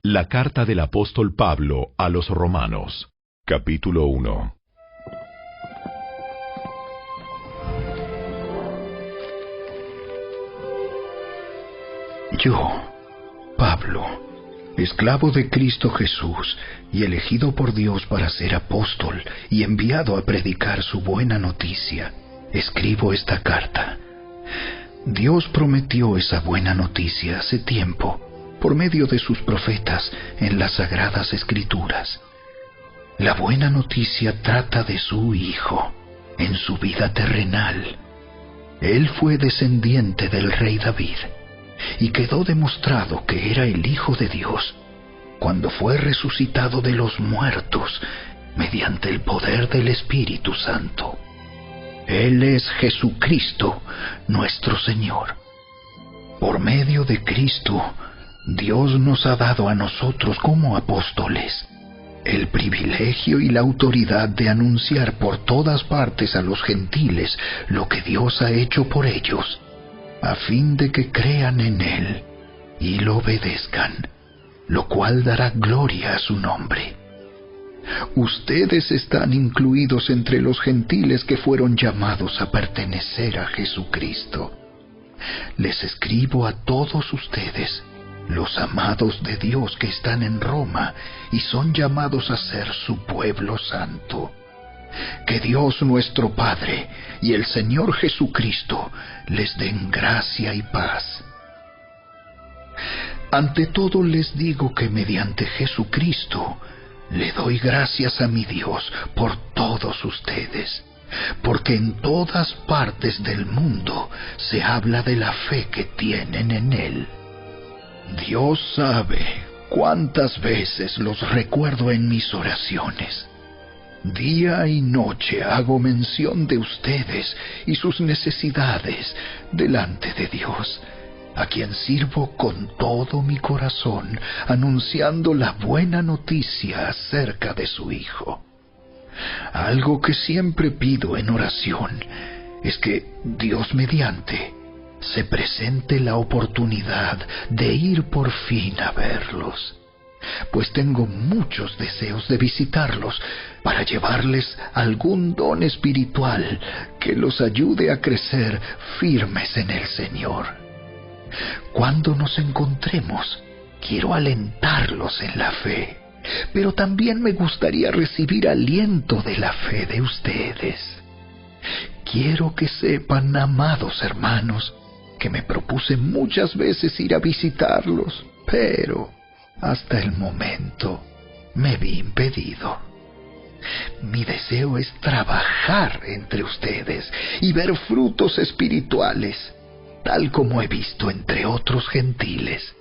La carta del apóstol Pablo a los Romanos, capítulo 1. Yo, Pablo, esclavo de Cristo Jesús y elegido por Dios para ser apóstol y enviado a predicar su buena noticia, escribo esta carta. Dios prometió esa buena noticia hace tiempo, por medio de sus profetas en las Sagradas Escrituras. La buena noticia trata de su Hijo en su vida terrenal. Él fue descendiente del rey David y quedó demostrado que era el Hijo de Dios cuando fue resucitado de los muertos mediante el poder del Espíritu Santo. Él es Jesucristo, nuestro Señor. Por medio de Cristo, Dios nos ha dado a nosotros como apóstoles el privilegio y la autoridad de anunciar por todas partes a los gentiles lo que Dios ha hecho por ellos, a fin de que crean en Él y lo obedezcan, lo cual dará gloria a su nombre. Ustedes están incluidos entre los gentiles que fueron llamados a pertenecer a Jesucristo. Les escribo a todos ustedes, los amados de Dios que están en Roma y son llamados a ser su pueblo santo. Que Dios nuestro Padre y el Señor Jesucristo les den gracia y paz. Ante todo les digo que mediante Jesucristo le doy gracias a mi Dios por todos ustedes, porque en todas partes del mundo se habla de la fe que tienen en Él. Dios sabe cuántas veces los recuerdo en mis oraciones. Día y noche hago mención de ustedes y sus necesidades delante de Dios, a quien sirvo con todo mi corazón, anunciando la buena noticia acerca de su Hijo. Algo que siempre pido en oración es que Dios mediante se presente la oportunidad de ir por fin a verlos, pues tengo muchos deseos de visitarlos para llevarles algún don espiritual que los ayude a crecer firmes en el Señor. Cuando nos encontremos, quiero alentarlos en la fe, pero también me gustaría recibir aliento de la fe de ustedes. Quiero que sepan, amados hermanos, que me propuse muchas veces ir a visitarlos, pero hasta el momento me vi impedido. Mi deseo es trabajar entre ustedes y ver frutos espirituales, tal como he visto entre otros gentiles,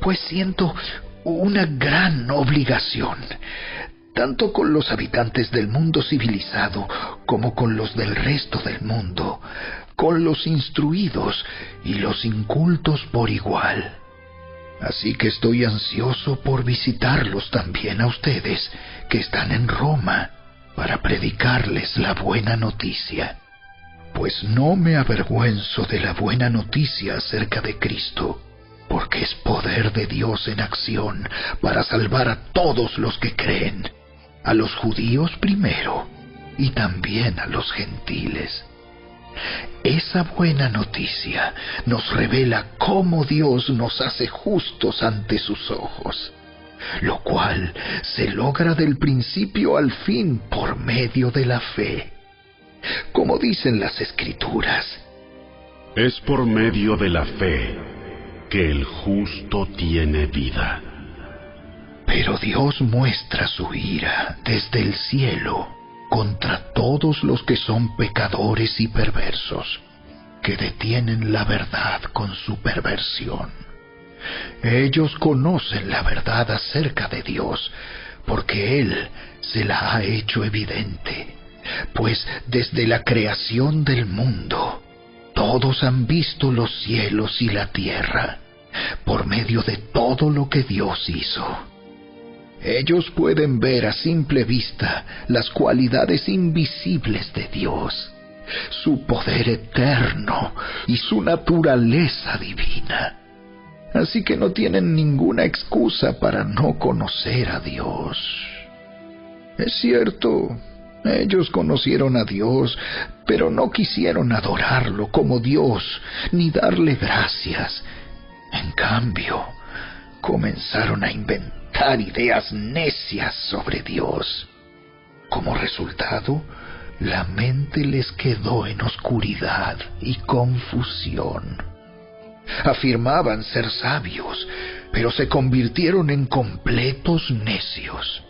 pues siento una gran obligación, tanto con los habitantes del mundo civilizado como con los del resto del mundo, con los instruidos y los incultos por igual. Así que estoy ansioso por visitarlos también a ustedes que están en Roma para predicarles la buena noticia. Pues no me avergüenzo de la buena noticia acerca de Cristo, porque es poder de Dios en acción para salvar a todos los que creen, a los judíos primero y también a los gentiles. Esa buena noticia nos revela cómo Dios nos hace justos ante sus ojos, lo cual se logra del principio al fin por medio de la fe. Como dicen las Escrituras, es por medio de la fe que el justo tiene vida. Pero Dios muestra su ira desde el cielo contra todos los que son pecadores y perversos, que detienen la verdad con su perversión. Ellos conocen la verdad acerca de Dios, porque Él se la ha hecho evidente, pues desde la creación del mundo, todos han visto los cielos y la tierra, por medio de todo lo que Dios hizo. Ellos pueden ver a simple vista las cualidades invisibles de Dios, su poder eterno y su naturaleza divina. así que no tienen ninguna excusa para no conocer a Dios. Es cierto, ellos conocieron a Dios, pero no quisieron adorarlo como Dios, ni darle gracias. En cambio, comenzaron a inventar ideas necias sobre Dios. Como resultado, la mente les quedó en oscuridad y confusión. Afirmaban ser sabios, pero se convirtieron en completos necios.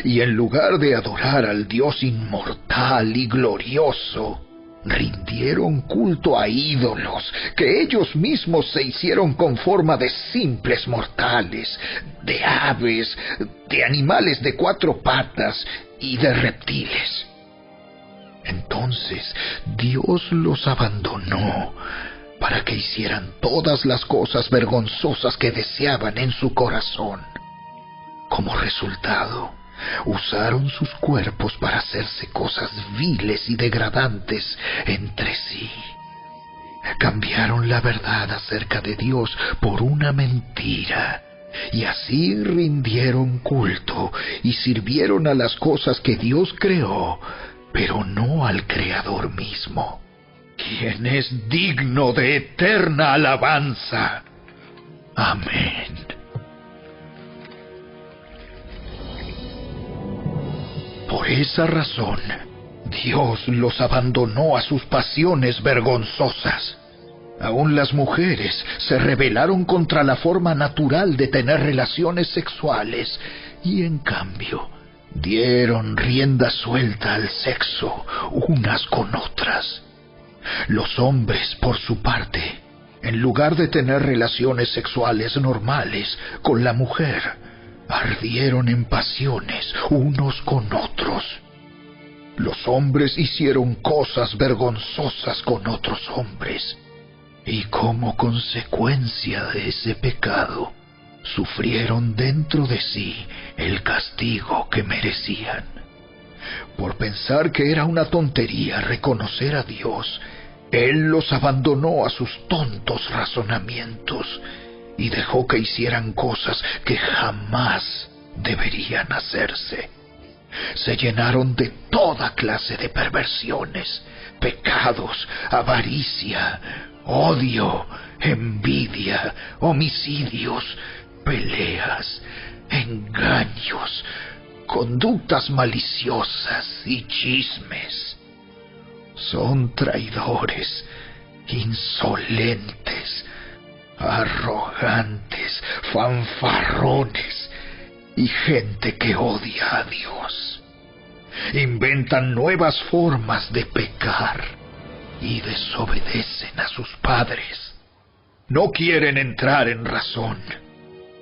Y en lugar de adorar al Dios inmortal y glorioso, rindieron culto a ídolos que ellos mismos se hicieron con forma de simples mortales, de aves, de animales de 4 patas y de reptiles. Entonces Dios los abandonó para que hicieran todas las cosas vergonzosas que deseaban en su corazón. Como resultado, usaron sus cuerpos para hacerse cosas viles y degradantes entre sí. Cambiaron la verdad acerca de Dios por una mentira, y así rindieron culto y sirvieron a las cosas que Dios creó, pero no al Creador mismo, quien es digno de eterna alabanza. Amén. Por esa razón, Dios los abandonó a sus pasiones vergonzosas. Aún las mujeres se rebelaron contra la forma natural de tener relaciones sexuales y, en cambio, dieron rienda suelta al sexo unas con otras. Los hombres, por su parte, en lugar de tener relaciones sexuales normales con la mujer, ardieron en pasiones unos con otros. Los hombres hicieron cosas vergonzosas con otros hombres, y como consecuencia de ese pecado, sufrieron dentro de sí el castigo que merecían. Por pensar que era una tontería reconocer a Dios, Él los abandonó a sus tontos razonamientos y dejó que hicieran cosas que jamás deberían hacerse. Se llenaron de toda clase de perversiones, pecados, avaricia, odio, envidia, homicidios, peleas, engaños, conductas maliciosas y chismes. Son traidores, insolentes, arrogantes, fanfarrones y gente que odia a Dios. Inventan nuevas formas de pecar y desobedecen a sus padres. No quieren entrar en razón.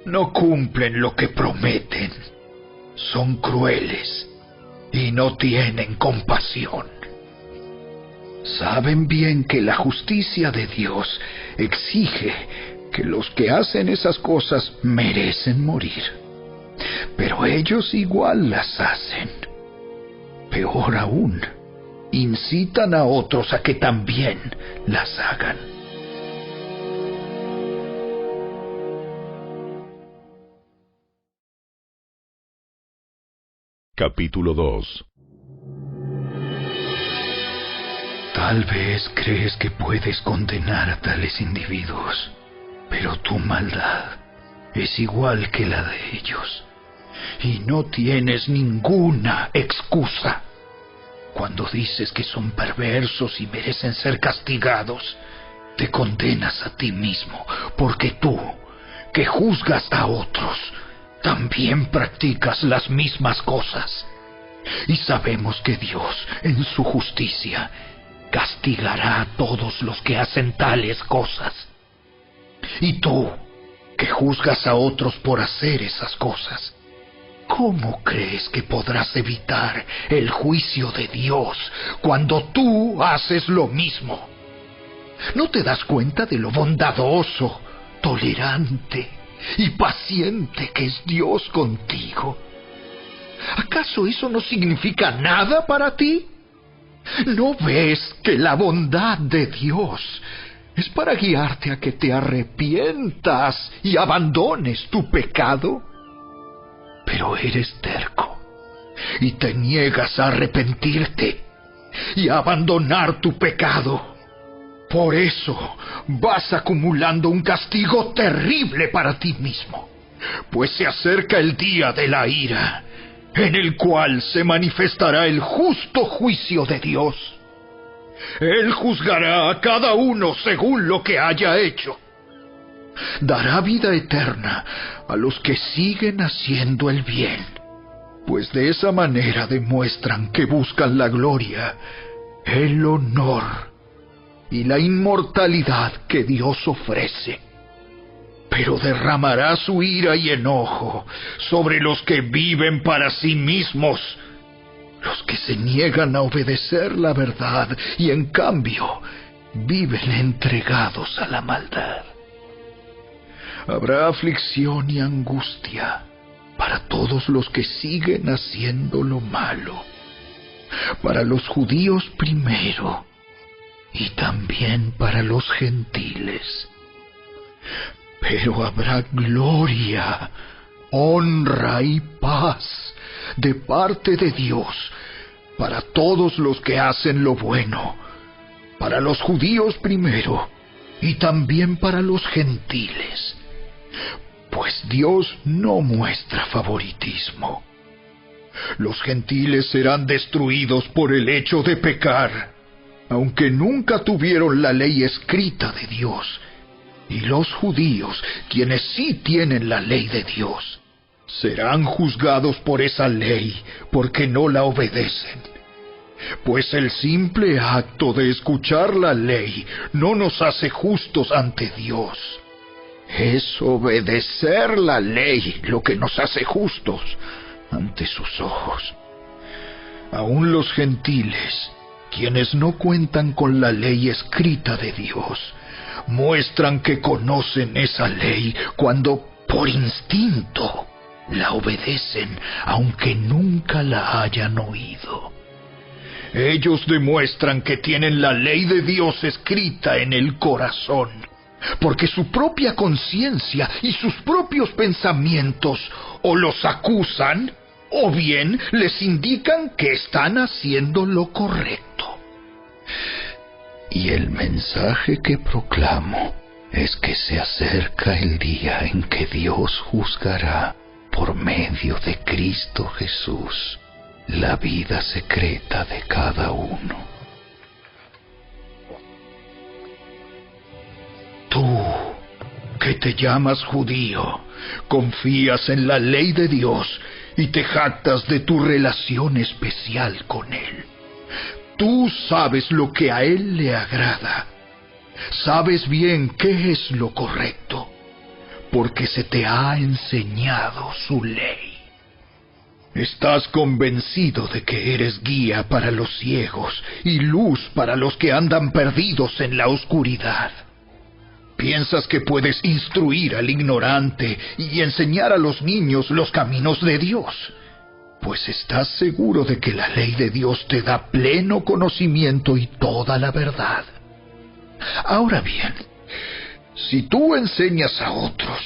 No cumplen lo que prometen. Son crueles y no tienen compasión. Saben bien que la justicia de Dios exige que los que hacen esas cosas merecen morir. Pero ellos igual las hacen. Peor aún, incitan a otros a que también las hagan. Capítulo 2. Tal vez crees que puedes condenar a tales individuos, pero tu maldad es igual que la de ellos, y no tienes ninguna excusa. Cuando dices que son perversos y merecen ser castigados, te condenas a ti mismo, porque tú, que juzgas a otros, también practicas las mismas cosas. Y sabemos que Dios, en su justicia, castigará a todos los que hacen tales cosas. Y tú, que juzgas a otros por hacer esas cosas, ¿cómo crees que podrás evitar el juicio de Dios cuando tú haces lo mismo? ¿No te das cuenta de lo bondadoso, tolerante y paciente que es Dios contigo? ¿Acaso eso no significa nada para ti? ¿No ves que la bondad de Dios ¿Es para guiarte a que te arrepientas y abandones tu pecado? Pero eres terco y te niegas a arrepentirte y a abandonar tu pecado. Por eso vas acumulando un castigo terrible para ti mismo, pues se acerca el día de la ira, en el cual se manifestará el justo juicio de Dios. Él juzgará a cada uno según lo que haya hecho. Dará vida eterna a los que siguen haciendo el bien, pues de esa manera demuestran que buscan la gloria, el honor y la inmortalidad que Dios ofrece. Pero derramará su ira y enojo sobre los que viven para sí mismos, los que se niegan a obedecer la verdad y en cambio viven entregados a la maldad. Habrá aflicción y angustia para todos los que siguen haciendo lo malo, para los judíos primero y también para los gentiles. Pero habrá gloria, honra y paz de parte de Dios para todos los que hacen lo bueno, para los judíos primero y también para los gentiles, pues Dios no muestra favoritismo. Los gentiles serán destruidos por el hecho de pecar, aunque nunca tuvieron la ley escrita de Dios, y los judíos, quienes sí tienen la ley de Dios, serán juzgados por esa ley porque no la obedecen. Pues el simple acto de escuchar la ley no nos hace justos ante Dios. Es obedecer la ley lo que nos hace justos ante sus ojos. Aún los gentiles, quienes no cuentan con la ley escrita de Dios, muestran que conocen esa ley cuando por instinto la obedecen, aunque nunca la hayan oído. Ellos demuestran que tienen la ley de Dios escrita en el corazón, porque su propia conciencia y sus propios pensamientos o los acusan, o bien les indican que están haciendo lo correcto. Y el mensaje que proclamo es que se acerca el día en que Dios juzgará por medio de Cristo Jesús la vida secreta de cada uno. Tú, que te llamas judío, confías en la ley de Dios y te jactas de tu relación especial con Él. Tú sabes lo que a Él le agrada. Sabes bien qué es lo correcto, porque se te ha enseñado su ley. Estás convencido de que eres guía para los ciegos y luz para los que andan perdidos en la oscuridad. Piensas que puedes instruir al ignorante y enseñar a los niños los caminos de Dios, pues estás seguro de que la ley de Dios te da pleno conocimiento y toda la verdad. Ahora bien, si tú enseñas a otros,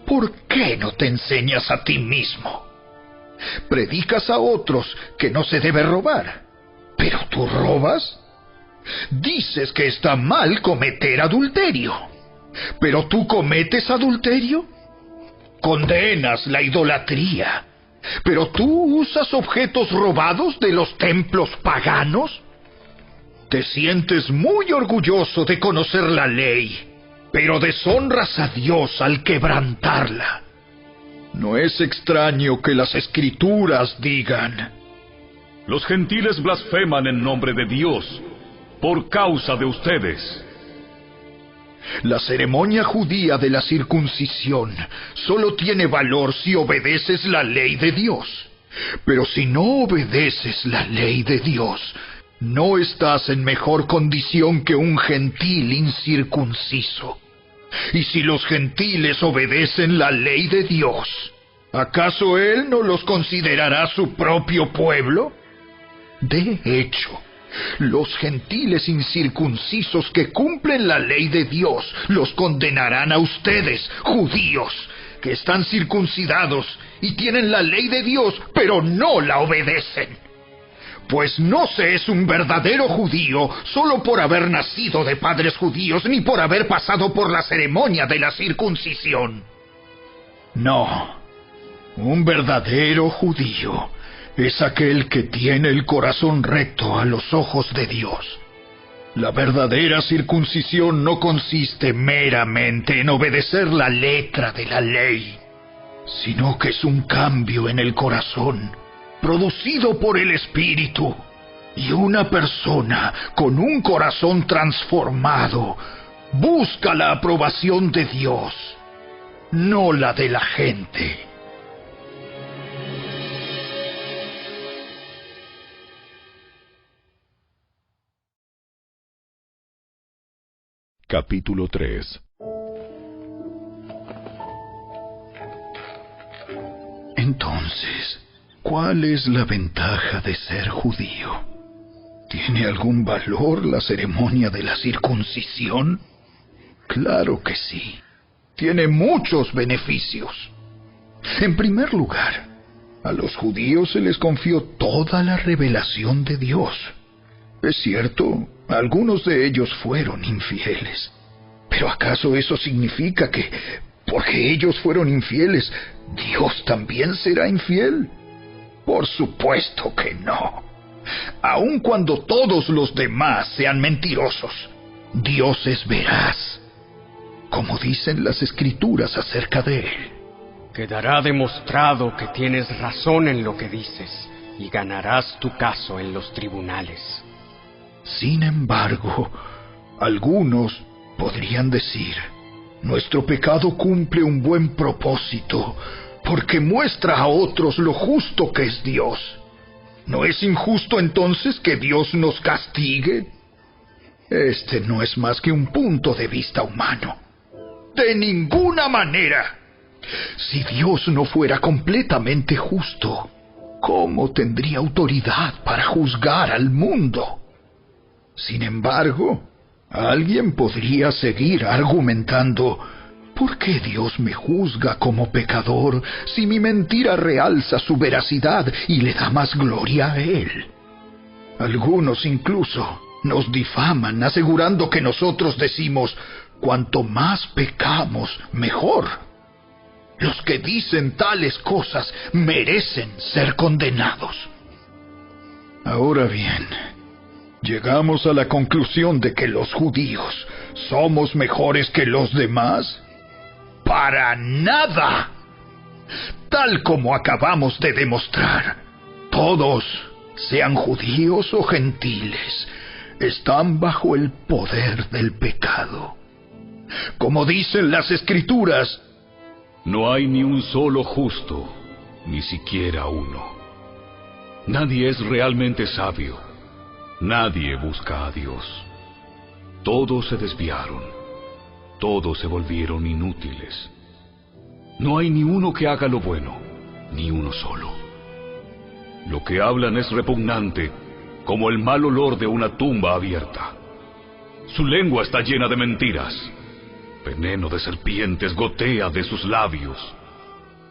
¿por qué no te enseñas a ti mismo? Predicas a otros que no se debe robar, ¿pero tú robas? Dices que está mal cometer adulterio, ¿pero tú cometes adulterio? Condenas la idolatría, ¿pero tú usas objetos robados de los templos paganos? Te sientes muy orgulloso de conocer la ley, pero deshonras a Dios al quebrantarla. No es extraño que las Escrituras digan: los gentiles blasfeman en nombre de Dios por causa de ustedes. La ceremonia judía de la circuncisión solo tiene valor si obedeces la ley de Dios. Pero si no obedeces la ley de Dios, no estás en mejor condición que un gentil incircunciso. Y si los gentiles obedecen la ley de Dios, ¿acaso Él no los considerará su propio pueblo? De hecho, Los gentiles incircuncisos que cumplen la ley de Dios los condenarán a ustedes, judíos, que están circuncidados y tienen la ley de Dios, pero no la obedecen. Pues no se es un verdadero judío solo por haber nacido de padres judíos, ni por haber pasado por la ceremonia de la circuncisión. No, un verdadero judío es aquel que tiene el corazón recto a los ojos de Dios. La verdadera circuncisión no consiste meramente en obedecer la letra de la ley, sino que es un cambio en el corazón, producido por el Espíritu, y una persona con un corazón transformado busca la aprobación de Dios, no la de la gente. Capítulo 3. Entonces, ¿cuál es la ventaja de ser judío? ¿Tiene algún valor la ceremonia de la circuncisión? Claro que sí. Tiene muchos beneficios. En primer lugar, a los judíos se les confió toda la revelación de Dios. Es cierto, algunos de ellos fueron infieles. ¿Pero acaso eso significa que, porque ellos fueron infieles, Dios también será infiel? Por supuesto que no. Aun cuando todos los demás sean mentirosos, Dios es veraz, como dicen las Escrituras acerca de Él. Quedará demostrado que tienes razón en lo que dices, y ganarás tu caso en los tribunales. Sin embargo, algunos podrían decir, nuestro pecado cumple un buen propósito, porque muestra a otros lo justo que es Dios. ¿No es injusto entonces que Dios nos castigue? Este no es más que un punto de vista humano. ¡De ninguna manera! Si Dios no fuera completamente justo, ¿cómo tendría autoridad para juzgar al mundo? Sin embargo, alguien podría seguir argumentando, ¿por qué Dios me juzga como pecador si mi mentira realza su veracidad y le da más gloria a Él? Algunos incluso nos difaman asegurando que nosotros decimos, cuanto más pecamos, mejor. Los que dicen tales cosas merecen ser condenados. Ahora bien, ¿llegamos a la conclusión de que los judíos somos mejores que los demás? ¡Para nada! Tal como acabamos de demostrar, todos, sean judíos o gentiles, están bajo el poder del pecado. Como dicen las Escrituras, no hay ni un solo justo, ni siquiera uno. Nadie es realmente sabio. Nadie busca a Dios. Todos se desviaron. Todos se volvieron inútiles. No hay ni uno que haga lo bueno, ni uno solo. Lo que hablan es repugnante, como el mal olor de una tumba abierta. Su lengua está llena de mentiras. Veneno de serpientes gotea de sus labios.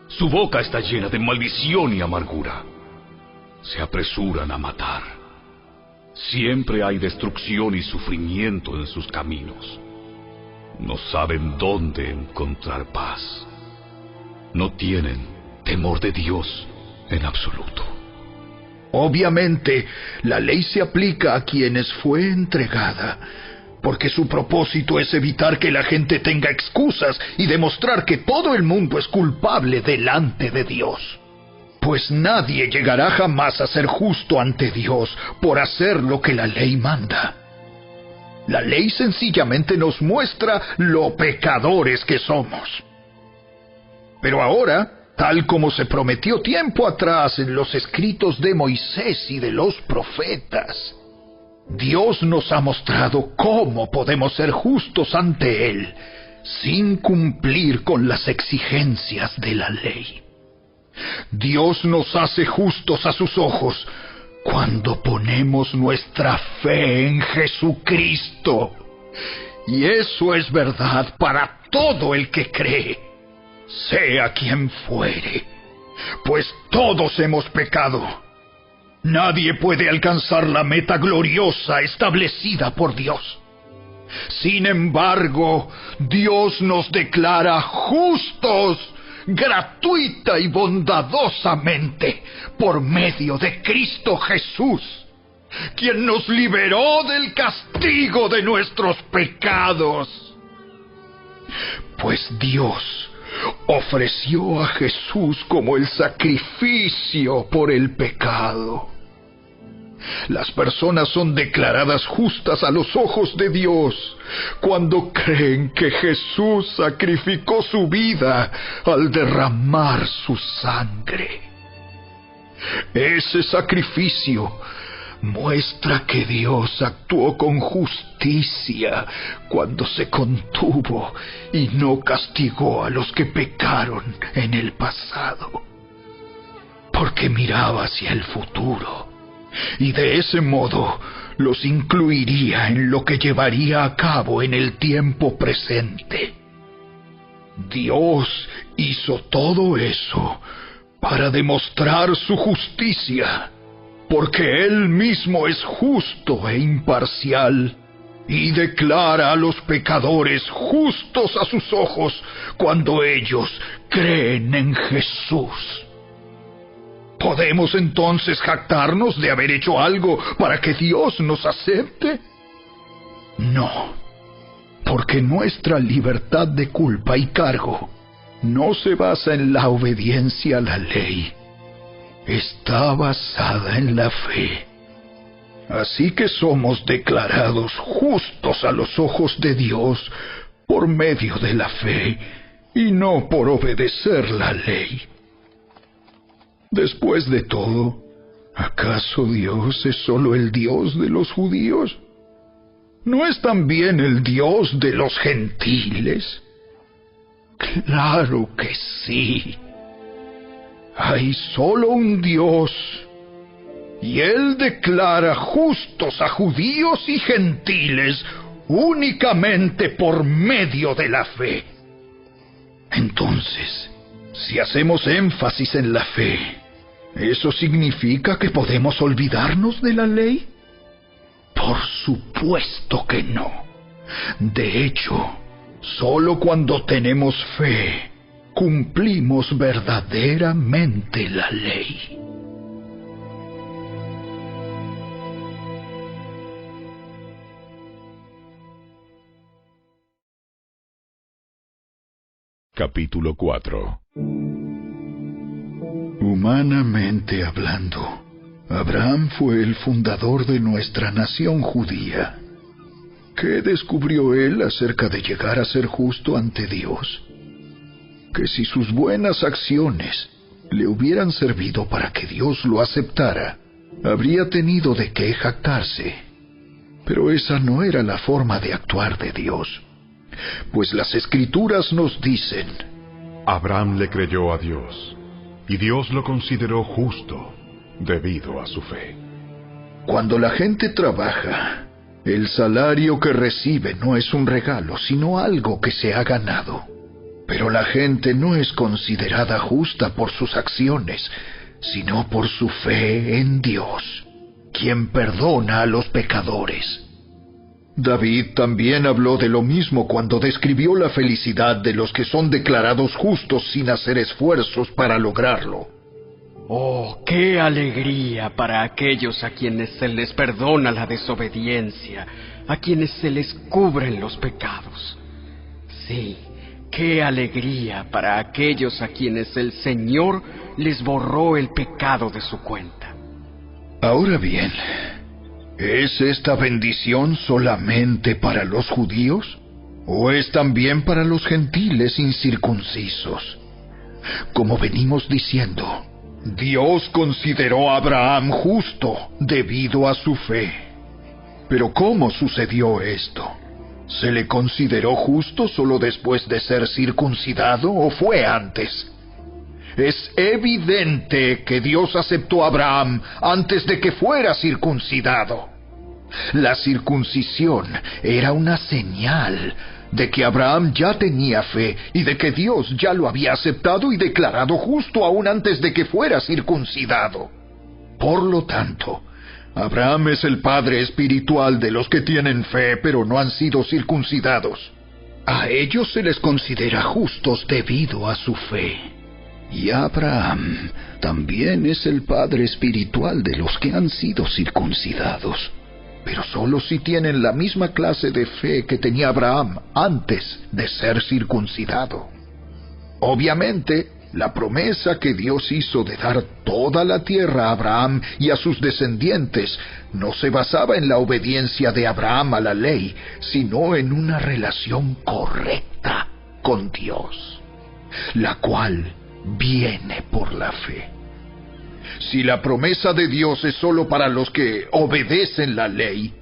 Su boca está llena de maldición y amargura. Se apresuran a matar. Siempre hay destrucción y sufrimiento en sus caminos. No saben dónde encontrar paz. No tienen temor de Dios en absoluto. Obviamente, la ley se aplica a quienes fue entregada, porque su propósito es evitar que la gente tenga excusas y demostrar que todo el mundo es culpable delante de Dios. Pues nadie llegará jamás a ser justo ante Dios por hacer lo que la ley manda. La ley sencillamente nos muestra lo pecadores que somos. Pero ahora, tal como se prometió tiempo atrás en los escritos de Moisés y de los profetas, Dios nos ha mostrado cómo podemos ser justos ante Él sin cumplir con las exigencias de la ley. Dios nos hace justos a sus ojos cuando ponemos nuestra fe en Jesucristo. Y eso es verdad para todo el que cree, sea quien fuere, pues todos hemos pecado. Nadie puede alcanzar la meta gloriosa establecida por Dios. Sin embargo, Dios nos declara justos, gratuita y bondadosamente, por medio de Cristo Jesús, quien nos liberó del castigo de nuestros pecados. Pues Dios ofreció a Jesús como el sacrificio por el pecado. Las personas son declaradas justas a los ojos de Dios cuando creen que Jesús sacrificó su vida al derramar su sangre. Ese sacrificio muestra que Dios actuó con justicia cuando se contuvo y no castigó a los que pecaron en el pasado, porque miraba hacia el futuro y de ese modo los incluiría en lo que llevaría a cabo en el tiempo presente. Dios hizo todo eso para demostrar su justicia, porque Él mismo es justo e imparcial, y declara a los pecadores justos a sus ojos cuando ellos creen en Jesús. ¿Podemos entonces jactarnos de haber hecho algo para que Dios nos acepte? No, porque nuestra libertad de culpa y cargo no se basa en la obediencia a la ley. Está basada en la fe. Así que somos declarados justos a los ojos de Dios por medio de la fe y no por obedecer la ley. Después de todo, ¿acaso Dios es solo el Dios de los judíos? ¿No es también el Dios de los gentiles? Claro que sí. Hay solo un Dios, y Él declara justos a judíos y gentiles únicamente por medio de la fe. Entonces, si hacemos énfasis en la fe, ¿eso significa que podemos olvidarnos de la ley? Por supuesto que no. De hecho, solo cuando tenemos fe, cumplimos verdaderamente la ley. Capítulo 4. Humanamente hablando, Abraham fue el fundador de nuestra nación judía. ¿Qué descubrió él acerca de llegar a ser justo ante Dios? Que si sus buenas acciones le hubieran servido para que Dios lo aceptara, habría tenido de qué jactarse. Pero esa no era la forma de actuar de Dios, pues las Escrituras nos dicen: Abraham le creyó a Dios, y Dios lo consideró justo debido a su fe. Cuando la gente trabaja, el salario que recibe no es un regalo, sino algo que se ha ganado. Pero la gente no es considerada justa por sus acciones, sino por su fe en Dios, quien perdona a los pecadores. David también habló de lo mismo cuando describió la felicidad de los que son declarados justos sin hacer esfuerzos para lograrlo. ¡Oh, qué alegría para aquellos a quienes se les perdona la desobediencia, a quienes se les cubren los pecados! Sí, qué alegría para aquellos a quienes el Señor les borró el pecado de su cuenta. Ahora bien, ¿es esta bendición solamente para los judíos? ¿O es también para los gentiles incircuncisos? Como venimos diciendo, Dios consideró a Abraham justo debido a su fe. Pero ¿cómo sucedió esto? ¿Se le consideró justo solo después de ser circuncidado o fue antes? Es evidente que Dios aceptó a Abraham antes de que fuera circuncidado. La circuncisión era una señal de que Abraham ya tenía fe y de que Dios ya lo había aceptado y declarado justo aún antes de que fuera circuncidado. Por lo tanto, Abraham es el padre espiritual de los que tienen fe pero no han sido circuncidados. A ellos se les considera justos debido a su fe. Y Abraham también es el padre espiritual de los que han sido circuncidados, pero solo si tienen la misma clase de fe que tenía Abraham antes de ser circuncidado. Obviamente, la promesa que Dios hizo de dar toda la tierra a Abraham y a sus descendientes no se basaba en la obediencia de Abraham a la ley, sino en una relación correcta con Dios, la cual viene por la fe. Si la promesa de Dios es solo para los que obedecen la ley,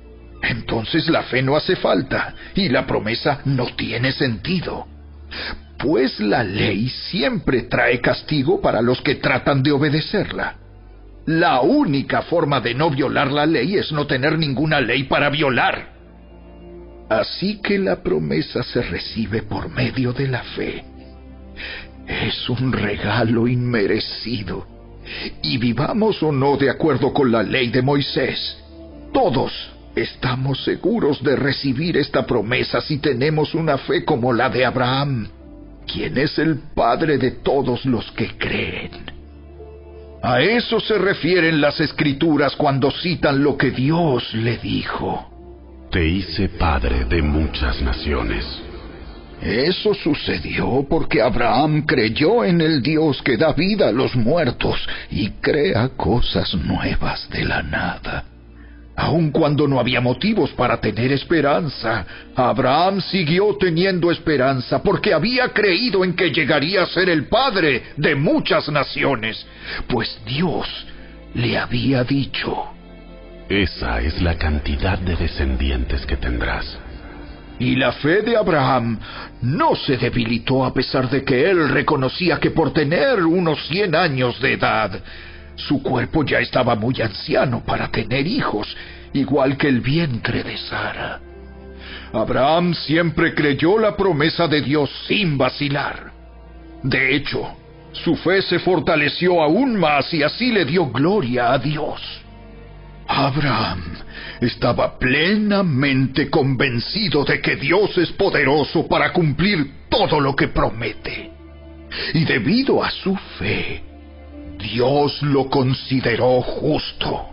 entonces la fe no hace falta y la promesa no tiene sentido. Pues la ley siempre trae castigo para los que tratan de obedecerla. La única forma de no violar la ley es no tener ninguna ley para violar. Así que la promesa se recibe por medio de la fe. Es un regalo inmerecido. Y vivamos o no de acuerdo con la ley de Moisés, todos estamos seguros de recibir esta promesa si tenemos una fe como la de Abraham, quien es el padre de todos los que creen. A eso se refieren las Escrituras cuando citan lo que Dios le dijo: Te hice padre de muchas naciones. Eso sucedió porque Abraham creyó en el Dios que da vida a los muertos y crea cosas nuevas de la nada. Aun cuando no había motivos para tener esperanza, Abraham siguió teniendo esperanza porque había creído en que llegaría a ser el padre de muchas naciones, pues Dios le había dicho: Esa es la cantidad de descendientes que tendrás. Y la fe de Abraham no se debilitó a pesar de que él reconocía que por tener unos 100 años de edad, su cuerpo ya estaba muy anciano para tener hijos, igual que el vientre de Sara. Abraham siempre creyó la promesa de Dios sin vacilar. De hecho, su fe se fortaleció aún más y así le dio gloria a Dios. Abraham estaba plenamente convencido de que Dios es poderoso para cumplir todo lo que promete. Y debido a su fe, Dios lo consideró justo.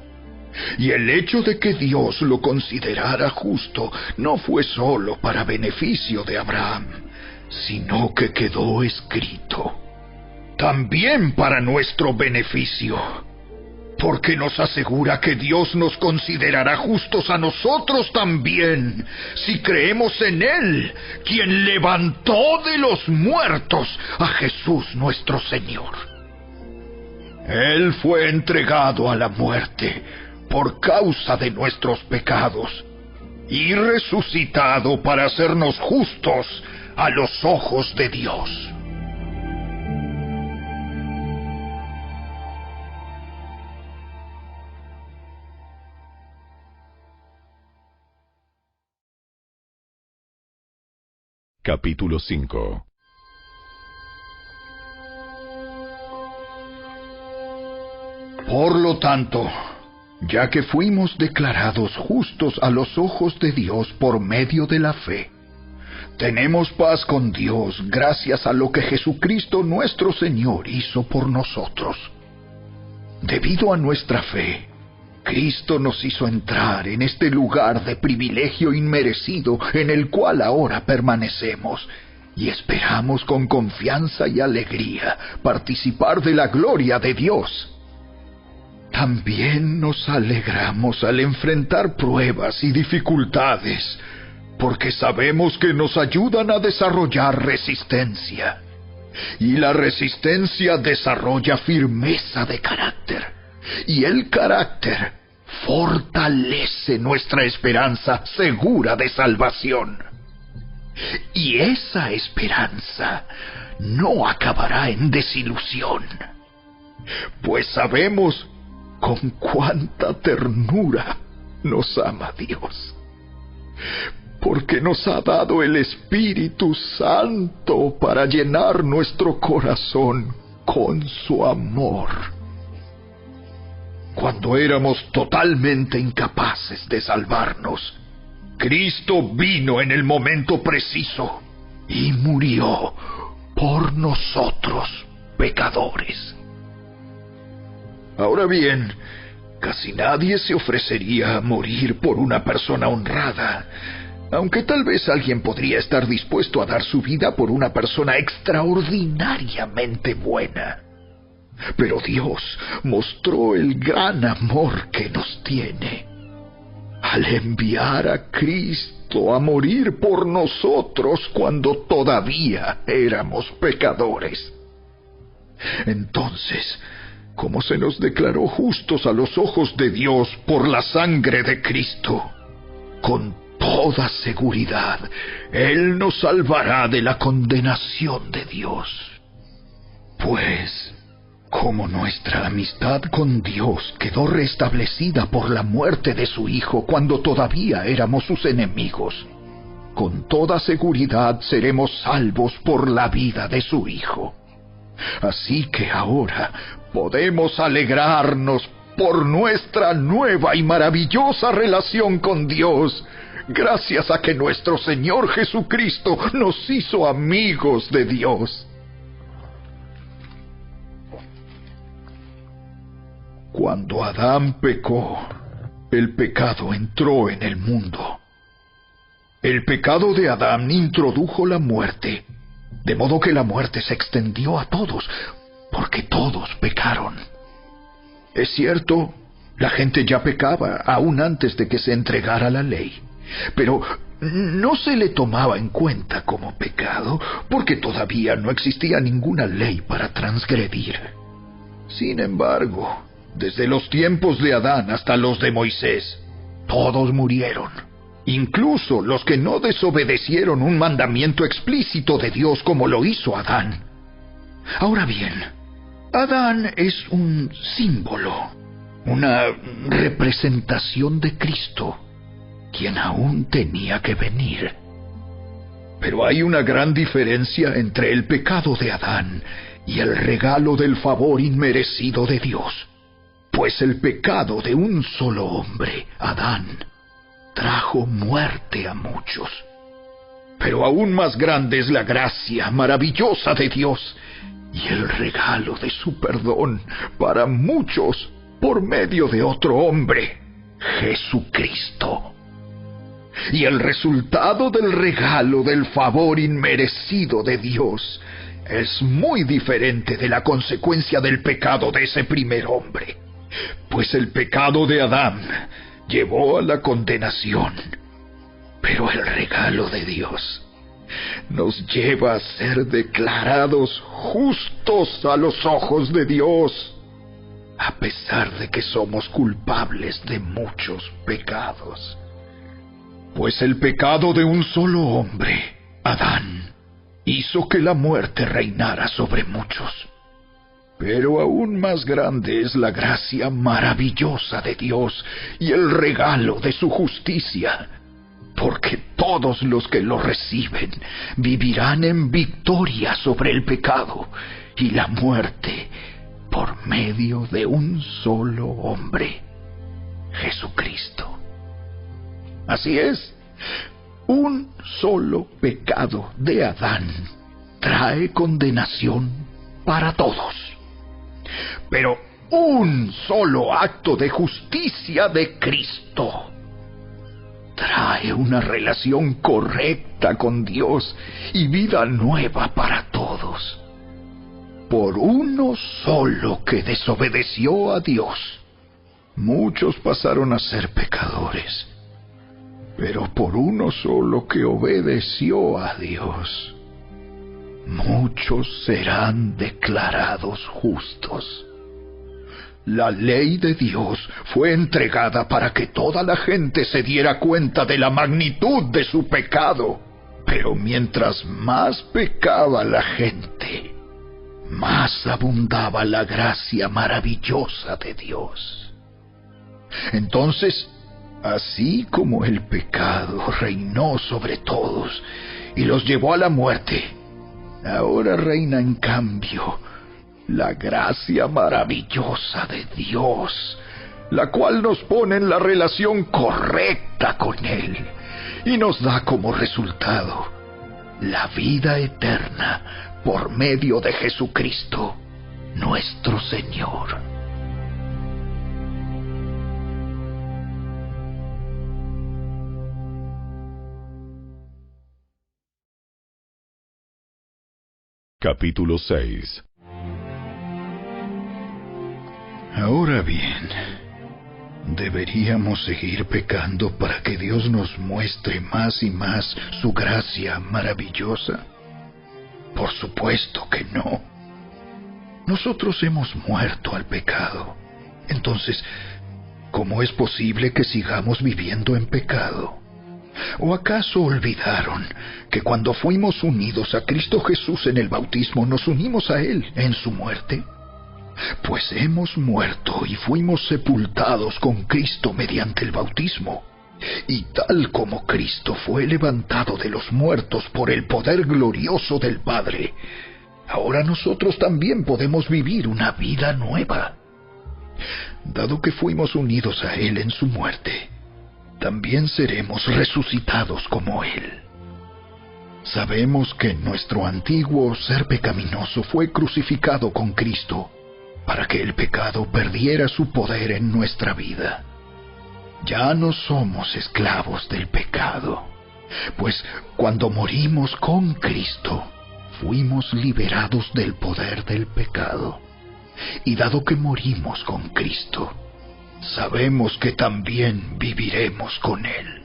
Y el hecho de que Dios lo considerara justo no fue solo para beneficio de Abraham, sino que quedó escrito también para nuestro beneficio, porque nos asegura que Dios nos considerará justos a nosotros también, si creemos en Él, quien levantó de los muertos a Jesús nuestro Señor. Él fue entregado a la muerte por causa de nuestros pecados y resucitado para hacernos justos a los ojos de Dios. Capítulo 5. Por lo tanto, ya que fuimos declarados justos a los ojos de Dios por medio de la fe, tenemos paz con Dios gracias a lo que Jesucristo nuestro Señor hizo por nosotros. Debido a nuestra fe, Cristo nos hizo entrar en este lugar de privilegio inmerecido en el cual ahora permanecemos y esperamos con confianza y alegría participar de la gloria de Dios. También nos alegramos al enfrentar pruebas y dificultades, porque sabemos que nos ayudan a desarrollar resistencia. Y la resistencia desarrolla firmeza de carácter, y el carácter fortalece nuestra esperanza segura de salvación. Y esa esperanza no acabará en desilusión, pues sabemos con cuánta ternura nos ama Dios, porque nos ha dado el Espíritu Santo para llenar nuestro corazón con su amor. Cuando éramos totalmente incapaces de salvarnos, Cristo vino en el momento preciso y murió por nosotros, pecadores. Ahora bien, casi nadie se ofrecería a morir por una persona honrada, aunque tal vez alguien podría estar dispuesto a dar su vida por una persona extraordinariamente buena. Pero Dios mostró el gran amor que nos tiene al enviar a Cristo a morir por nosotros cuando todavía éramos pecadores. Entonces, como se nos declaró justos a los ojos de Dios por la sangre de Cristo, con toda seguridad, Él nos salvará de la condenación de Dios. Pues, como nuestra amistad con Dios quedó restablecida por la muerte de su Hijo cuando todavía éramos sus enemigos, con toda seguridad seremos salvos por la vida de su Hijo. Así que ahora podemos alegrarnos por nuestra nueva y maravillosa relación con Dios, gracias a que nuestro Señor Jesucristo nos hizo amigos de Dios. Cuando Adán pecó, el pecado entró en el mundo. El pecado de Adán introdujo la muerte, de modo que la muerte se extendió a todos, porque todos pecaron. Es cierto, la gente ya pecaba aún antes de que se entregara la ley, pero no se le tomaba en cuenta como pecado, porque todavía no existía ninguna ley para transgredir. Sin embargo, desde los tiempos de Adán hasta los de Moisés, todos murieron, incluso los que no desobedecieron un mandamiento explícito de Dios como lo hizo Adán. Ahora bien, Adán es un símbolo, una representación de Cristo, quien aún tenía que venir. Pero hay una gran diferencia entre el pecado de Adán y el regalo del favor inmerecido de Dios. Pues el pecado de un solo hombre, Adán, trajo muerte a muchos. Pero aún más grande es la gracia maravillosa de Dios y el regalo de su perdón para muchos por medio de otro hombre, Jesucristo. Y el resultado del regalo del favor inmerecido de Dios es muy diferente de la consecuencia del pecado de ese primer hombre. Pues el pecado de Adán llevó a la condenación, pero el regalo de Dios nos lleva a ser declarados justos a los ojos de Dios, a pesar de que somos culpables de muchos pecados. Pues el pecado de un solo hombre, Adán, hizo que la muerte reinara sobre muchos. Pero aún más grande es la gracia maravillosa de Dios y el regalo de su justicia, porque todos los que lo reciben vivirán en victoria sobre el pecado y la muerte por medio de un solo hombre, Jesucristo. Así es, un solo pecado de Adán trae condenación para todos. Pero un solo acto de justicia de Cristo trae una relación correcta con Dios y vida nueva para todos. Por uno solo que desobedeció a Dios, muchos pasaron a ser pecadores. Pero por uno solo que obedeció a Dios, muchos serán declarados justos. La ley de Dios fue entregada para que toda la gente se diera cuenta de la magnitud de su pecado, Pero mientras más pecaba la gente, más abundaba la gracia maravillosa de Dios. Entonces, así como el pecado reinó sobre todos y los llevó a la muerte, ahora reina en cambio la gracia maravillosa de Dios, la cual nos pone en la relación correcta con Él y nos da como resultado la vida eterna por medio de Jesucristo, nuestro Señor. Capítulo 6. Ahora bien, ¿deberíamos seguir pecando para que Dios nos muestre más y más su gracia maravillosa? Por supuesto que no. Nosotros hemos muerto al pecado. Entonces, ¿cómo es posible que sigamos viviendo en pecado? ¿O acaso olvidaron que cuando fuimos unidos a Cristo Jesús en el bautismo, nos unimos a Él en su muerte? Pues hemos muerto y fuimos sepultados con Cristo mediante el bautismo. Y tal como Cristo fue levantado de los muertos por el poder glorioso del Padre, ahora nosotros también podemos vivir una vida nueva. Dado que fuimos unidos a Él en su muerte, también seremos resucitados como Él. Sabemos que nuestro antiguo ser pecaminoso fue crucificado con Cristo para que el pecado perdiera su poder en nuestra vida. Ya no somos esclavos del pecado, pues cuando morimos con Cristo, fuimos liberados del poder del pecado. Y dado que morimos con Cristo, sabemos que también viviremos con Él.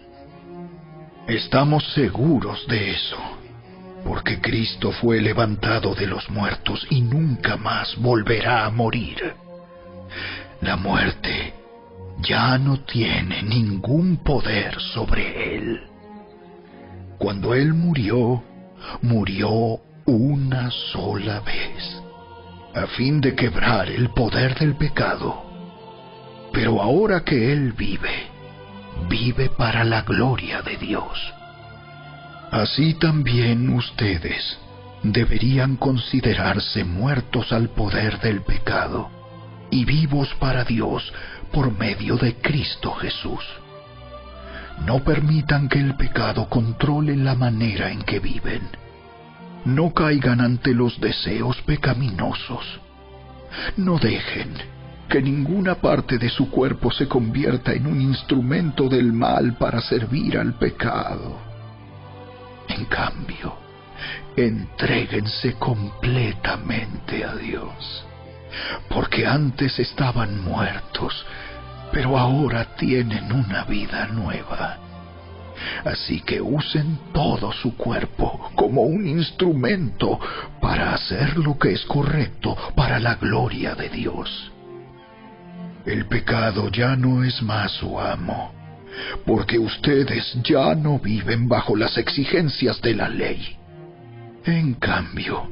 Estamos seguros de eso, porque Cristo fue levantado de los muertos y nunca más volverá a morir. La muerte ya no tiene ningún poder sobre Él. Cuando Él murió, murió una sola vez, a fin de quebrar el poder del pecado. Pero ahora que Él vive, vive para la gloria de Dios. Así también ustedes deberían considerarse muertos al poder del pecado y vivos para Dios por medio de Cristo Jesús. No permitan que el pecado controle la manera en que viven. No caigan ante los deseos pecaminosos. No dejen que ninguna parte de su cuerpo se convierta en un instrumento del mal para servir al pecado. En cambio, entréguense completamente a Dios, porque antes estaban muertos, pero ahora tienen una vida nueva. Así que usen todo su cuerpo como un instrumento para hacer lo que es correcto para la gloria de Dios. El pecado ya no es más su amo, porque ustedes ya no viven bajo las exigencias de la ley. En cambio,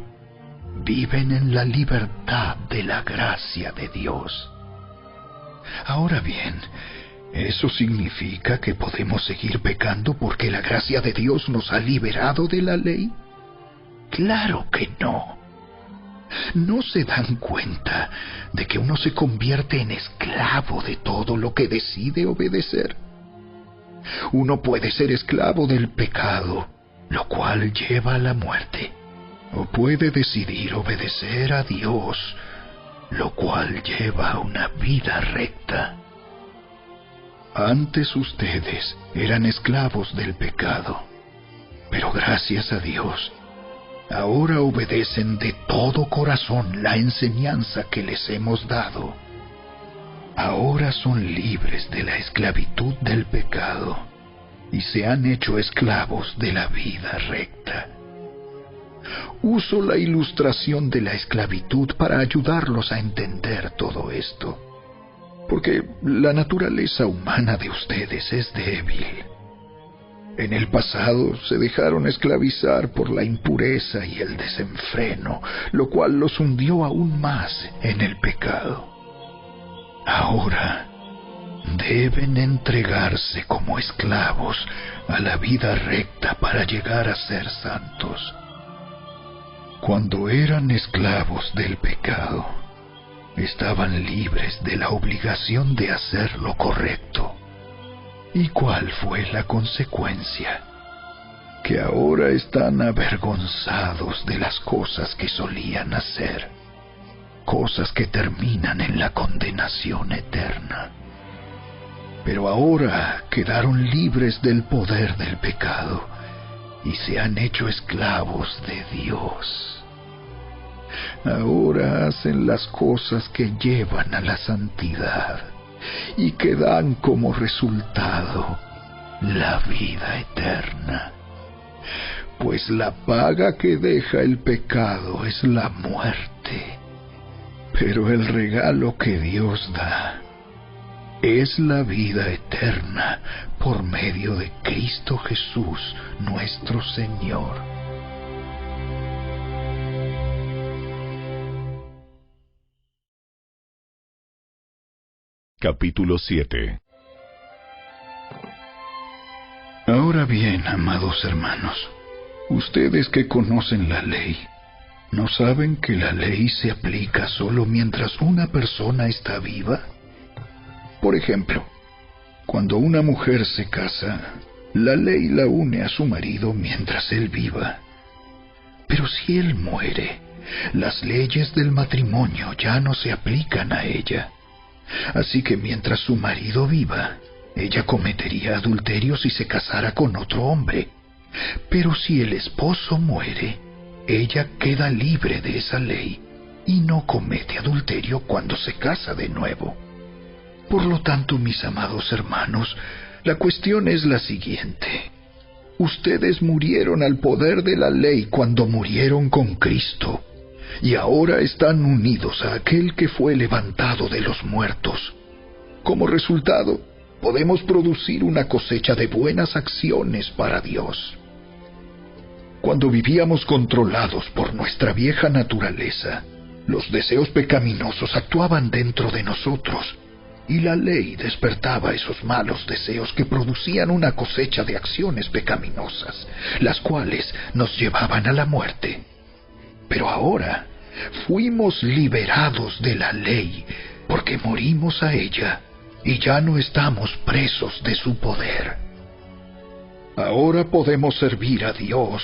viven en la libertad de la gracia de Dios. Ahora bien, ¿eso significa que podemos seguir pecando porque la gracia de Dios nos ha liberado de la ley? Claro que no. ¿No se dan cuenta de que uno se convierte en esclavo de todo lo que decide obedecer? Uno puede ser esclavo del pecado, lo cual lleva a la muerte, o puede decidir obedecer a Dios, lo cual lleva a una vida recta. Antes ustedes eran esclavos del pecado, pero gracias a Dios, ahora obedecen de todo corazón la enseñanza que les hemos dado. Ahora son libres de la esclavitud del pecado y se han hecho esclavos de la vida recta. Uso la ilustración de la esclavitud para ayudarlos a entender todo esto, porque la naturaleza humana de ustedes es débil. En el pasado se dejaron esclavizar por la impureza y el desenfreno, lo cual los hundió aún más en el pecado. Ahora deben entregarse como esclavos a la vida recta para llegar a ser santos. Cuando eran esclavos del pecado, estaban libres de la obligación de hacer lo correcto. ¿Y cuál fue la consecuencia? Que ahora están avergonzados de las cosas que solían hacer, cosas que terminan en la condenación eterna. Pero ahora quedaron libres del poder del pecado y se han hecho esclavos de Dios. Ahora hacen las cosas que llevan a la santidad y que dan como resultado la vida eterna. Pues la paga que deja el pecado es la muerte, pero el regalo que Dios da es la vida eterna por medio de Cristo Jesús, nuestro Señor. Capítulo 7. Ahora bien, amados hermanos, ustedes que conocen la ley, ¿no saben que la ley se aplica solo mientras una persona está viva? Por ejemplo, cuando una mujer se casa, la ley la une a su marido mientras él viva. Pero si él muere, las leyes del matrimonio ya no se aplican a ella. Así que mientras su marido viva, ella cometería adulterio si se casara con otro hombre. Pero si el esposo muere, ella queda libre de esa ley y no comete adulterio cuando se casa de nuevo. Por lo tanto, mis amados hermanos, la cuestión es la siguiente. Ustedes murieron al poder de la ley cuando murieron con Cristo, y ahora están unidos a aquel que fue levantado de los muertos. Como resultado, podemos producir una cosecha de buenas acciones para Dios. Cuando vivíamos controlados por nuestra vieja naturaleza, los deseos pecaminosos actuaban dentro de nosotros, y la ley despertaba esos malos deseos que producían una cosecha de acciones pecaminosas, las cuales nos llevaban a la muerte. Pero ahora fuimos liberados de la ley porque morimos a ella y ya no estamos presos de su poder. Ahora podemos servir a Dios,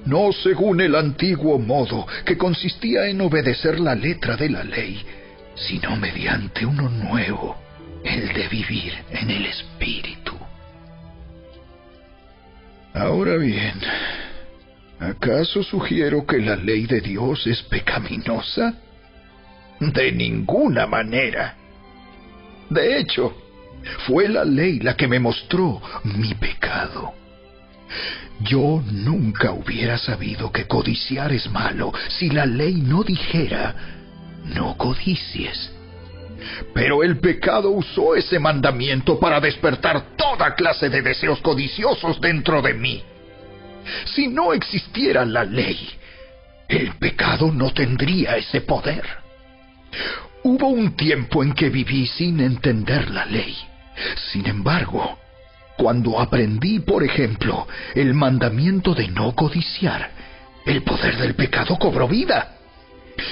no según el antiguo modo que consistía en obedecer la letra de la ley, sino mediante uno nuevo, el de vivir en el Espíritu. Ahora bien, ¿acaso sugiero que la ley de Dios es pecaminosa? De ninguna manera. De hecho, fue la ley la que me mostró mi pecado. Yo nunca hubiera sabido que codiciar es malo si la ley no dijera: no codicies. Pero el pecado usó ese mandamiento para despertar toda clase de deseos codiciosos dentro de mí. Si no existiera la ley, el pecado no tendría ese poder. Hubo un tiempo en que viví sin entender la ley. Sin embargo, cuando aprendí, por ejemplo, el mandamiento de no codiciar, el poder del pecado cobró vida,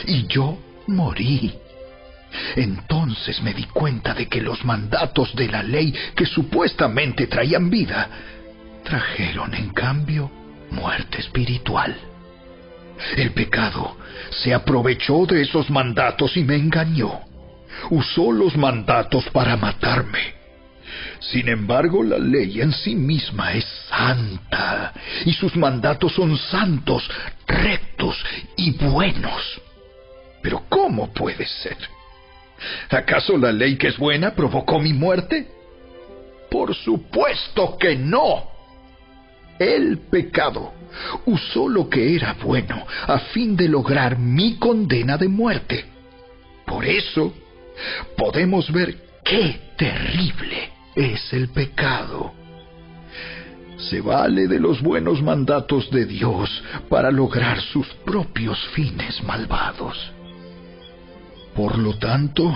y yo morí. Entonces me di cuenta de que los mandatos de la ley que supuestamente traían vida, trajeron en cambio muerte espiritual. El pecado se aprovechó de esos mandatos y me engañó. Usó los mandatos para matarme. Sin embargo, la ley en sí misma es santa, y sus mandatos son santos, rectos y buenos. Pero ¿cómo puede ser? ¿Acaso la ley que es buena provocó mi muerte? Por supuesto que no. El pecado usó lo que era bueno a fin de lograr mi condena de muerte. Por eso, podemos ver qué terrible es el pecado. Se vale de los buenos mandatos de Dios para lograr sus propios fines malvados. Por lo tanto,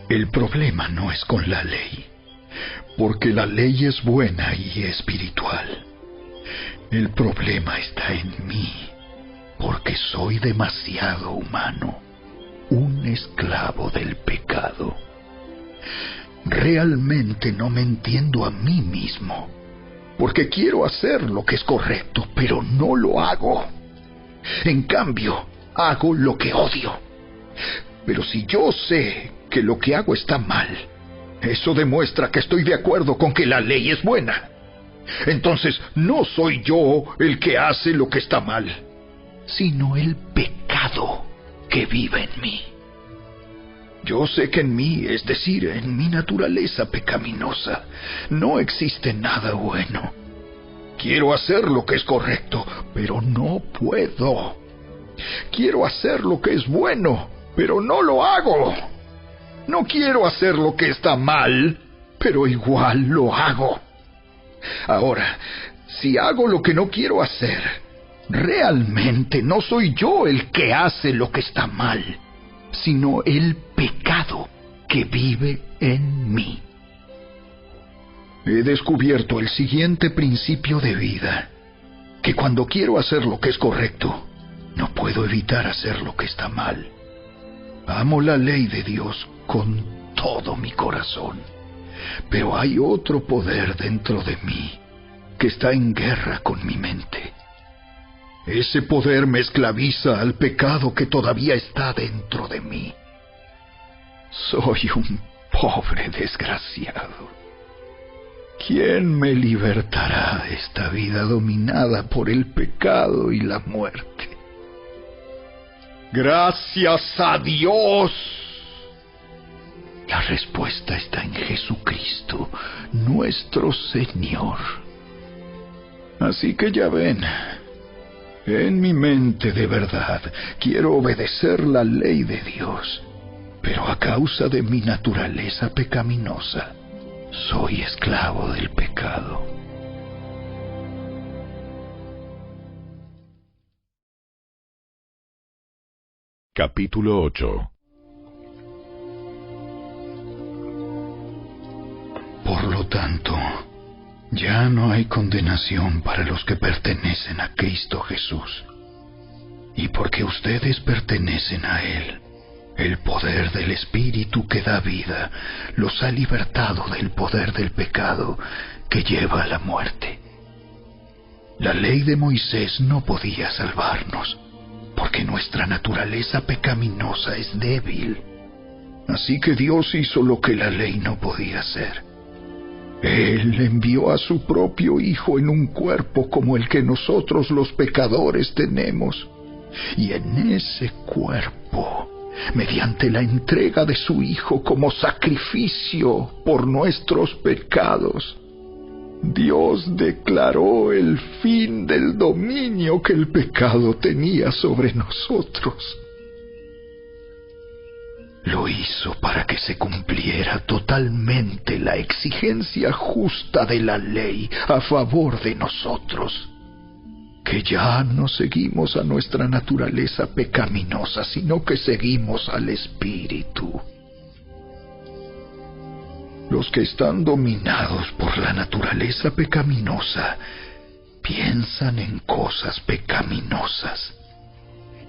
el problema no es con la ley, porque la ley es buena y espiritual. El problema está en mí, porque soy demasiado humano, un esclavo del pecado. Realmente no me entiendo a mí mismo, porque quiero hacer lo que es correcto, pero no lo hago. En cambio, hago lo que odio. Pero si yo sé que lo que hago está mal, eso demuestra que estoy de acuerdo con que la ley es buena. Entonces, no soy yo el que hace lo que está mal, sino el pecado que vive en mí. Yo sé que en mí, es decir, en mi naturaleza pecaminosa, no existe nada bueno. Quiero hacer lo que es correcto, pero no puedo. Quiero hacer lo que es bueno, pero no lo hago. No quiero hacer lo que está mal, pero igual lo hago. Ahora, si hago lo que no quiero hacer, realmente no soy yo el que hace lo que está mal, sino el pecado que vive en mí. He descubierto el siguiente principio de vida, que cuando quiero hacer lo que es correcto, no puedo evitar hacer lo que está mal. Amo la ley de Dios con todo mi corazón, pero hay otro poder dentro de mí que está en guerra con mi mente. Ese poder me esclaviza al pecado que todavía está dentro de mí. Soy un pobre desgraciado. ¿Quién me libertará de esta vida dominada por el pecado y la muerte? ¡Gracias a Dios! La respuesta está en Jesucristo, nuestro Señor. Así que ya ven, en mi mente de verdad quiero obedecer la ley de Dios, pero a causa de mi naturaleza pecaminosa, soy esclavo del pecado. Capítulo 8. Por lo tanto, ya no hay condenación para los que pertenecen a Cristo Jesús. Y porque ustedes pertenecen a Él, el poder del Espíritu que da vida los ha libertado del poder del pecado que lleva a la muerte. La ley de Moisés no podía salvarnos, porque nuestra naturaleza pecaminosa es débil. Así que Dios hizo lo que la ley no podía hacer. Él envió a su propio Hijo en un cuerpo como el que nosotros los pecadores tenemos. Y en ese cuerpo, mediante la entrega de su Hijo como sacrificio por nuestros pecados, Dios declaró el fin del dominio que el pecado tenía sobre nosotros. Lo hizo para que se cumpliera totalmente la exigencia justa de la ley a favor de nosotros, que ya no seguimos a nuestra naturaleza pecaminosa, sino que seguimos al Espíritu. Los que están dominados por la naturaleza pecaminosa piensan en cosas pecaminosas,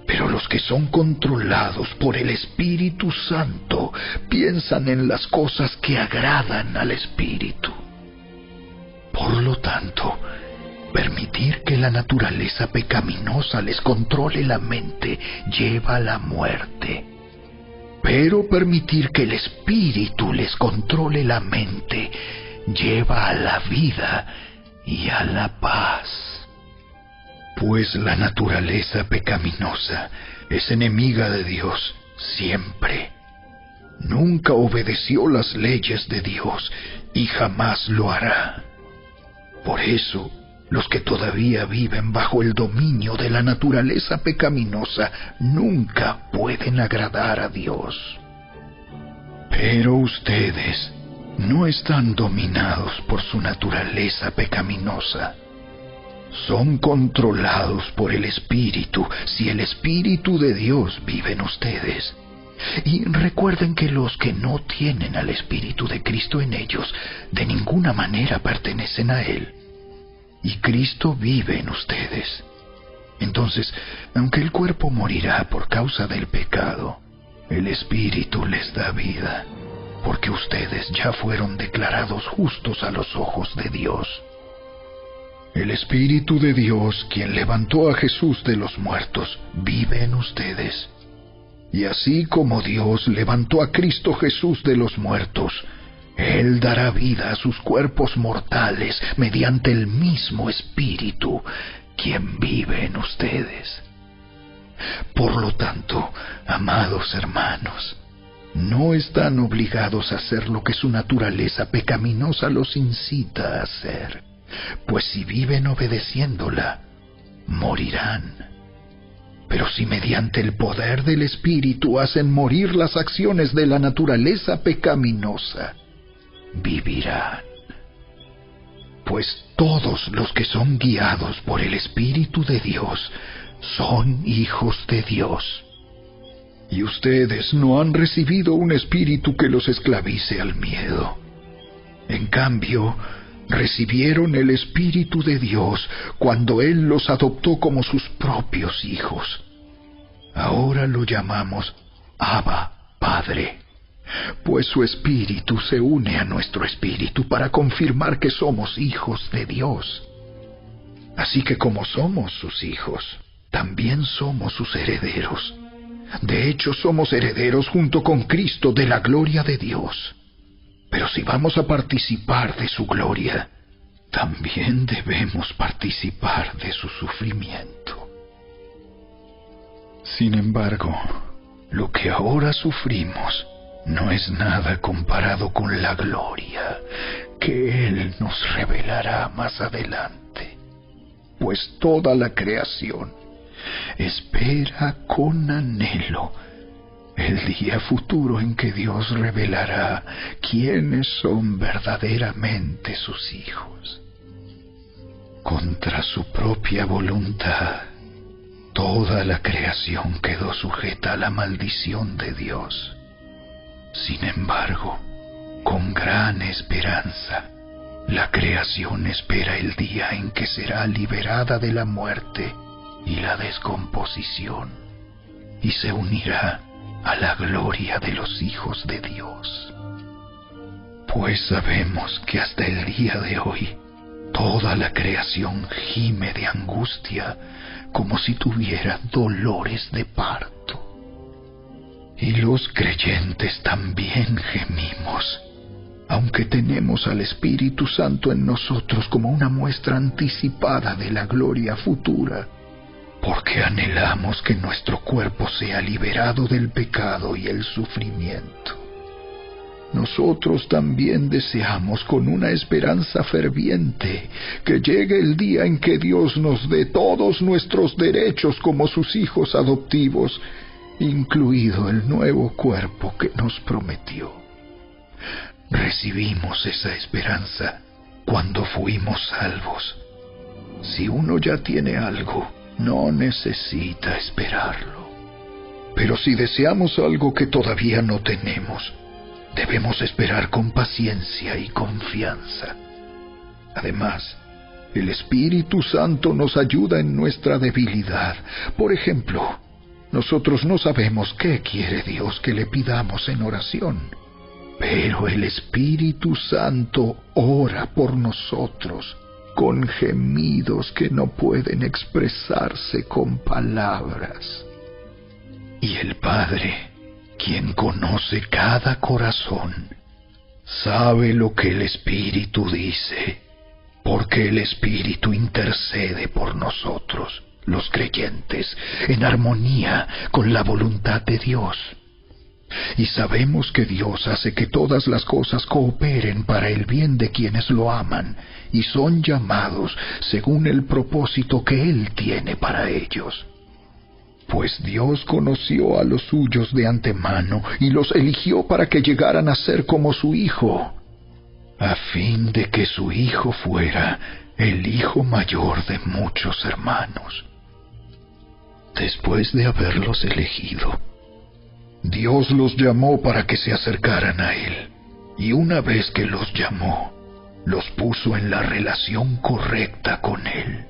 pero los que son controlados por el Espíritu Santo piensan en las cosas que agradan al Espíritu. Por lo tanto, permitir que la naturaleza pecaminosa les controle la mente lleva a la muerte. Pero permitir que el Espíritu les controle la mente lleva a la vida y a la paz. Pues la naturaleza pecaminosa es enemiga de Dios siempre. Nunca obedeció las leyes de Dios y jamás lo hará. Por eso, los que todavía viven bajo el dominio de la naturaleza pecaminosa nunca pueden agradar a Dios. Pero ustedes, no están dominados por su naturaleza pecaminosa. Son controlados por el Espíritu, si el Espíritu de Dios vive en ustedes. Y recuerden que los que no tienen al Espíritu de Cristo en ellos, de ninguna manera pertenecen a Él. Y Cristo vive en ustedes. Entonces, aunque el cuerpo morirá por causa del pecado, el Espíritu les da vida, porque ustedes ya fueron declarados justos a los ojos de Dios. El Espíritu de Dios, quien levantó a Jesús de los muertos, vive en ustedes. Y así como Dios levantó a Cristo Jesús de los muertos, Él dará vida a sus cuerpos mortales mediante el mismo Espíritu, quien vive en ustedes. Por lo tanto, amados hermanos, no están obligados a hacer lo que su naturaleza pecaminosa los incita a hacer, pues si viven obedeciéndola, morirán. Pero si mediante el poder del Espíritu hacen morir las acciones de la naturaleza pecaminosa, vivirán. Pues todos los que son guiados por el Espíritu de Dios son hijos de Dios. Y ustedes no han recibido un espíritu que los esclavice al miedo. En cambio, recibieron el Espíritu de Dios cuando Él los adoptó como sus propios hijos. Ahora lo llamamos Abba, Padre, pues su Espíritu se une a nuestro espíritu para confirmar que somos hijos de Dios. Así que como somos sus hijos, también somos sus herederos. De hecho, somos herederos junto con Cristo de la gloria de Dios. Pero si vamos a participar de su gloria, también debemos participar de su sufrimiento. Sin embargo, lo que ahora sufrimos no es nada comparado con la gloria que Él nos revelará más adelante, pues toda la creación espera con anhelo el día futuro en que Dios revelará quiénes son verdaderamente sus hijos. Contra su propia voluntad, toda la creación quedó sujeta a la maldición de Dios. Sin embargo, con gran esperanza, la creación espera el día en que será liberada de la muerte y la descomposición, y se unirá a la gloria de los hijos de Dios. Pues sabemos que hasta el día de hoy, toda la creación gime de angustia como si tuviera dolores de parto. Y los creyentes también gemimos, aunque tenemos al Espíritu Santo en nosotros como una muestra anticipada de la gloria futura, porque anhelamos que nuestro cuerpo sea liberado del pecado y el sufrimiento. Nosotros también deseamos con una esperanza ferviente que llegue el día en que Dios nos dé todos nuestros derechos como sus hijos adoptivos, incluido el nuevo cuerpo que nos prometió. Recibimos esa esperanza cuando fuimos salvos. Si uno ya tiene algo, no necesita esperarlo. Pero si deseamos algo que todavía no tenemos, debemos esperar con paciencia y confianza. Además, el Espíritu Santo nos ayuda en nuestra debilidad. Por ejemplo, nosotros no sabemos qué quiere Dios que le pidamos en oración, pero el Espíritu Santo ora por nosotros con gemidos que no pueden expresarse con palabras. Y el Padre, quien conoce cada corazón, sabe lo que el Espíritu dice, porque el Espíritu intercede por nosotros, los creyentes, en armonía con la voluntad de Dios. Y sabemos que Dios hace que todas las cosas cooperen para el bien de quienes lo aman y son llamados según el propósito que Él tiene para ellos. Pues Dios conoció a los suyos de antemano y los eligió para que llegaran a ser como su Hijo, a fin de que su hijo fuera el hijo mayor de muchos hermanos. Después de haberlos elegido, Dios los llamó para que se acercaran a Él, y una vez que los llamó, los puso en la relación correcta con Él.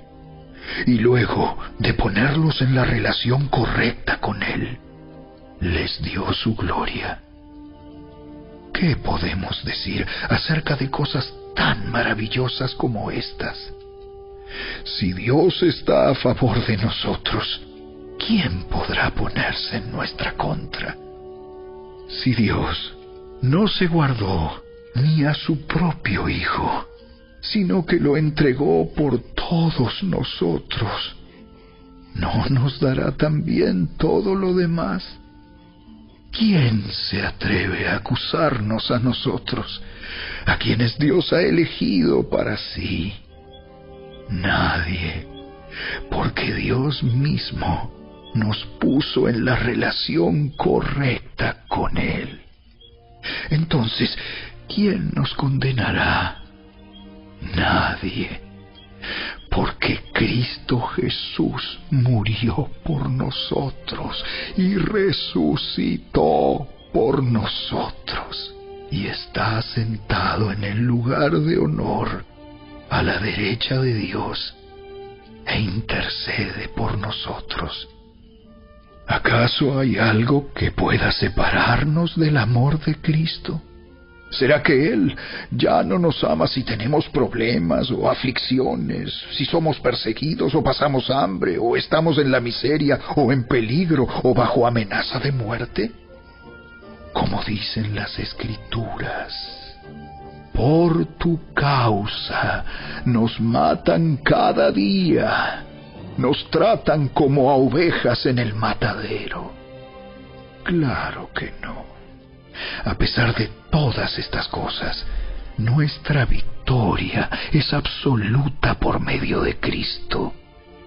Y luego de ponerlos en la relación correcta con Él, les dio su gloria. ¿Qué podemos decir acerca de cosas tan maravillosas como estas? Si Dios está a favor de nosotros, ¿quién podrá ponerse en nuestra contra? Si Dios no se guardó ni a su propio Hijo, sino que lo entregó por todos nosotros, ¿no nos dará también todo lo demás? ¿Quién se atreve a acusarnos a nosotros, a quienes Dios ha elegido para sí? Nadie, porque Dios mismo nos puso en la relación correcta con Él. Entonces, ¿quién nos condenará? Nadie, porque Cristo Jesús murió por nosotros y resucitó por nosotros, y está sentado en el lugar de honor a la derecha de Dios e intercede por nosotros. ¿Acaso hay algo que pueda separarnos del amor de Cristo? ¿Será que Él ya no nos ama si tenemos problemas o aflicciones, si somos perseguidos o pasamos hambre, o estamos en la miseria o en peligro o bajo amenaza de muerte? Como dicen las Escrituras, por tu causa nos matan cada día, nos tratan como a ovejas en el matadero. Claro que no. A pesar de todas estas cosas, nuestra victoria es absoluta por medio de Cristo,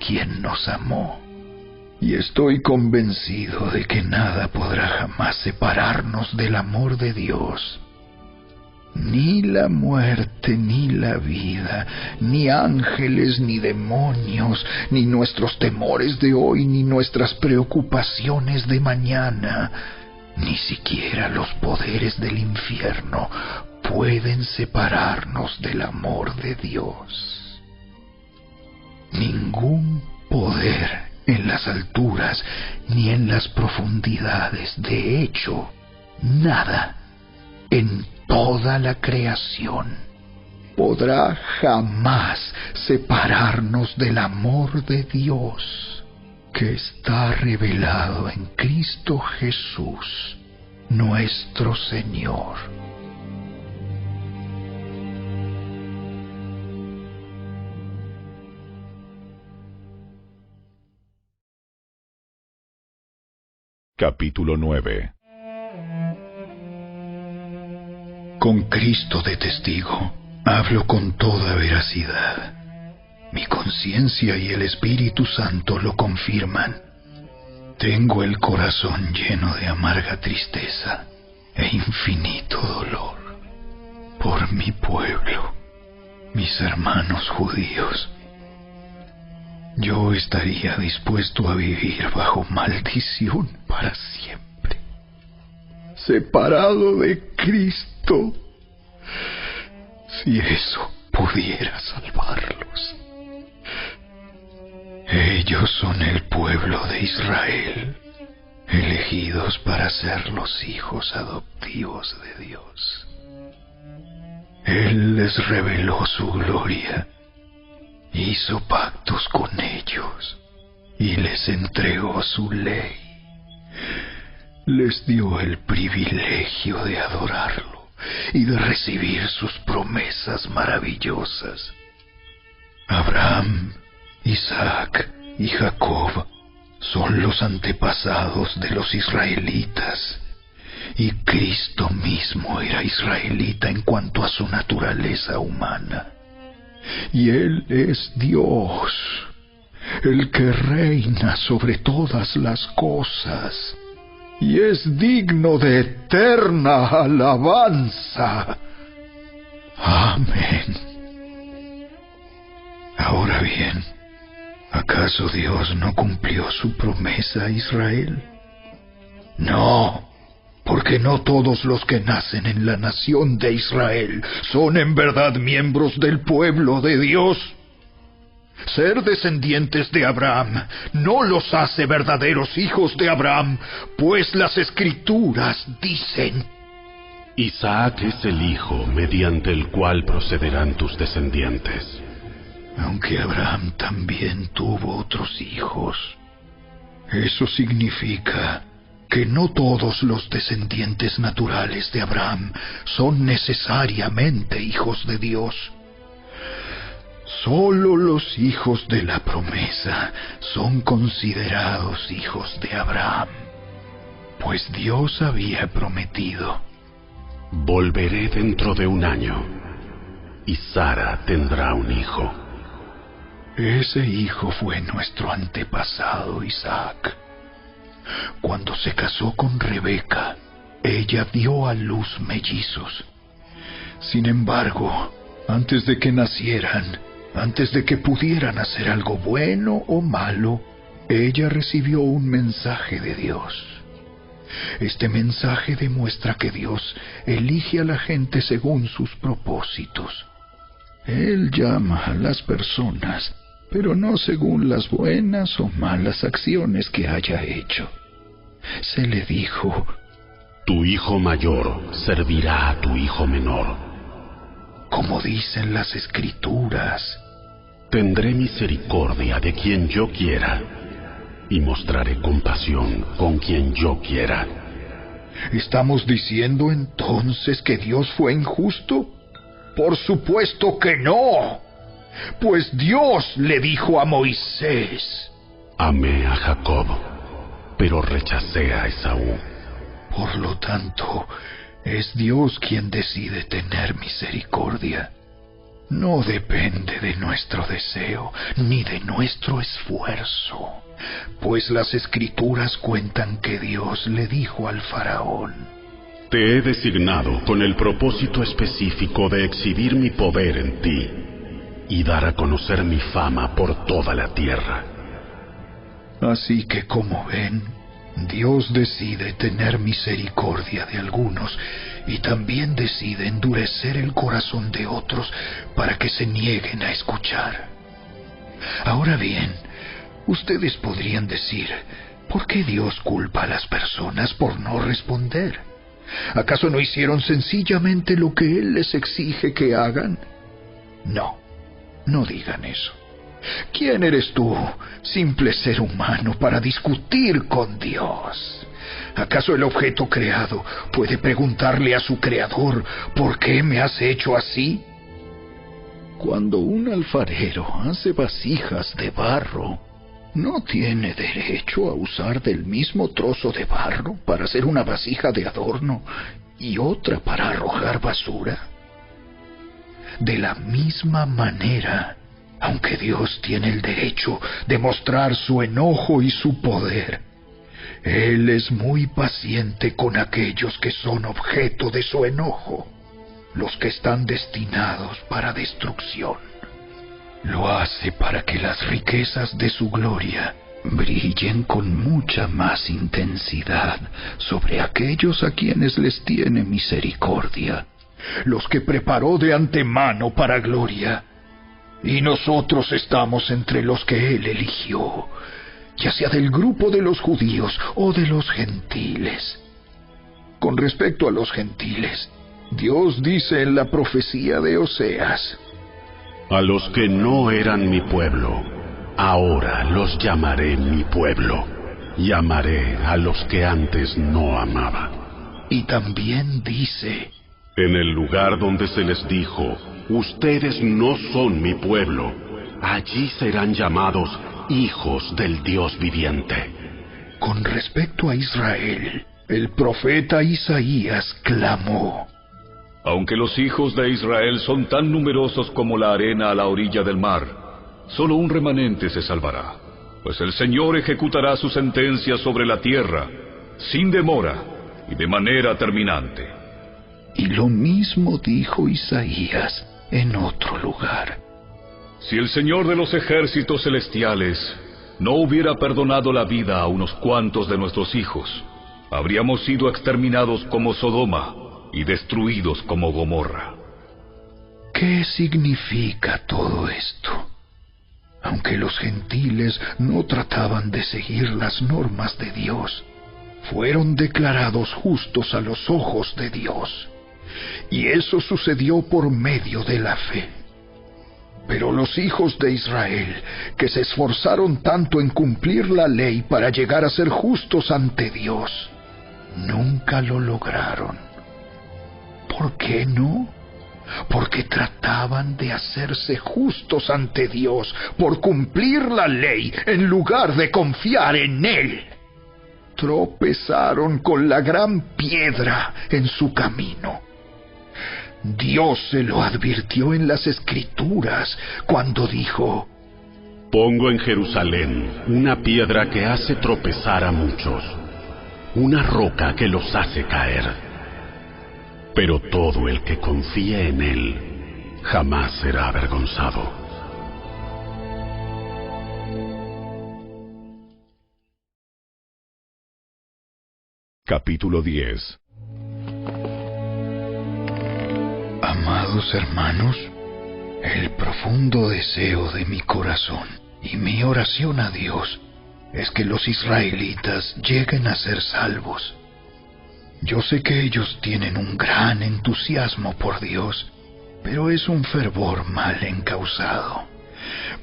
quien nos amó. Y estoy convencido de que nada podrá jamás separarnos del amor de Dios. Ni la muerte, ni la vida, ni ángeles, ni demonios, ni nuestros temores de hoy, ni nuestras preocupaciones de mañana, ni siquiera los poderes del infierno pueden separarnos del amor de Dios. Ningún poder en las alturas ni en las profundidades, de hecho, nada en toda la creación podrá jamás separarnos del amor de Dios, que está revelado en Cristo Jesús, nuestro Señor. Capítulo 9. Con Cristo de testigo, hablo con toda veracidad. Mi conciencia y el Espíritu Santo lo confirman. Tengo el corazón lleno de amarga tristeza e infinito dolor por mi pueblo, mis hermanos judíos. Yo estaría dispuesto a vivir bajo maldición para siempre, separado de Cristo, si eso pudiera salvarlos. Ellos son el pueblo de Israel, elegidos para ser los hijos adoptivos de Dios. Él les reveló su gloria, hizo pactos con ellos y les entregó su ley. Les dio el privilegio de adorarlo y de recibir sus promesas maravillosas. Abraham, Isaac y Jacob son los antepasados de los israelitas, y Cristo mismo era israelita en cuanto a su naturaleza humana. Y Él es Dios, el que reina sobre todas las cosas, y es digno de eterna alabanza. Amén. Ahora bien, ¿acaso Dios no cumplió su promesa a Israel? No, porque no todos los que nacen en la nación de Israel son en verdad miembros del pueblo de Dios. Ser descendientes de Abraham no los hace verdaderos hijos de Abraham, pues las Escrituras dicen: Isaac es el hijo mediante el cual procederán tus descendientes. Aunque Abraham también tuvo otros hijos, eso significa que no todos los descendientes naturales de Abraham son necesariamente hijos de Dios. Solo los hijos de la promesa son considerados hijos de Abraham, pues Dios había prometido: Volveré dentro de 1 año, y Sara tendrá un hijo. Ese hijo fue nuestro antepasado Isaac. Cuando se casó con Rebeca, ella dio a luz mellizos. Sin embargo, antes de que nacieran, antes de que pudieran hacer algo bueno o malo, ella recibió un mensaje de Dios. Este mensaje demuestra que Dios elige a la gente según sus propósitos. Él llama a las personas, pero no según las buenas o malas acciones que haya hecho. Se le dijo: Tu hijo mayor servirá a tu hijo menor. Como dicen las Escrituras: Tendré misericordia de quien yo quiera, y mostraré compasión con quien yo quiera. ¿Estamos diciendo entonces que Dios fue injusto? Por supuesto que no. Pues Dios le dijo a Moisés: Amé a Jacob, pero rechacé a Esaú. Por lo tanto, es Dios quien decide tener misericordia. No depende de nuestro deseo, ni de nuestro esfuerzo, pues las Escrituras cuentan que Dios le dijo al faraón: Te he designado con el propósito específico de exhibir mi poder en ti y dar a conocer mi fama por toda la tierra. Así que, como ven, Dios decide tener misericordia de algunos y también decide endurecer el corazón de otros para que se nieguen a escuchar. Ahora bien, ustedes podrían decir: ¿por qué Dios culpa a las personas por no responder? ¿Acaso no hicieron sencillamente lo que Él les exige que hagan? No, no digan eso. ¿Quién eres tú, simple ser humano, para discutir con Dios? ¿Acaso el objeto creado puede preguntarle a su creador: ¿por qué me has hecho así? Cuando un alfarero hace vasijas de barro, ¿no tiene derecho a usar del mismo trozo de barro para hacer una vasija de adorno y otra para arrojar basura? De la misma manera, aunque Dios tiene el derecho de mostrar su enojo y su poder, Él es muy paciente con aquellos que son objeto de su enojo, los que están destinados para destrucción. Lo hace para que las riquezas de su gloria brillen con mucha más intensidad sobre aquellos a quienes les tiene misericordia, los que preparó de antemano para gloria. Y nosotros estamos entre los que Él eligió, ya sea del grupo de los judíos o de los gentiles. Con respecto a los gentiles, Dios dice en la profecía de Oseas: A los que no eran mi pueblo, ahora los llamaré mi pueblo. Llamaré a los que antes no amaba. Y también dice: En el lugar donde se les dijo: Ustedes no son mi pueblo, allí serán llamados hijos del Dios viviente. Con respecto a Israel, el profeta Isaías clamó: Aunque los hijos de Israel son tan numerosos como la arena a la orilla del mar, solo un remanente se salvará, pues el Señor ejecutará su sentencia sobre la tierra, sin demora y de manera terminante. Y lo mismo dijo Isaías en otro lugar. Si el Señor de los ejércitos celestiales no hubiera perdonado la vida a unos cuantos de nuestros hijos, habríamos sido exterminados como Sodoma y destruidos como Gomorra. ¿Qué significa todo esto? Aunque los gentiles no trataban de seguir las normas de Dios, fueron declarados justos a los ojos de Dios. Y eso sucedió por medio de la fe. Pero los hijos de Israel, que se esforzaron tanto en cumplir la ley para llegar a ser justos ante Dios, nunca lo lograron. ¿Por qué no? Porque trataban de hacerse justos ante Dios por cumplir la ley en lugar de confiar en Él. Tropezaron con la gran piedra en su camino. Dios se lo advirtió en las Escrituras cuando dijo: Pongo en Jerusalén una piedra que hace tropezar a muchos, una roca que los hace caer. Pero todo el que confíe en Él jamás será avergonzado. Capítulo 10. Amados hermanos, el profundo deseo de mi corazón y mi oración a Dios es que los israelitas lleguen a ser salvos. Yo sé que ellos tienen un gran entusiasmo por Dios, pero es un fervor mal encausado,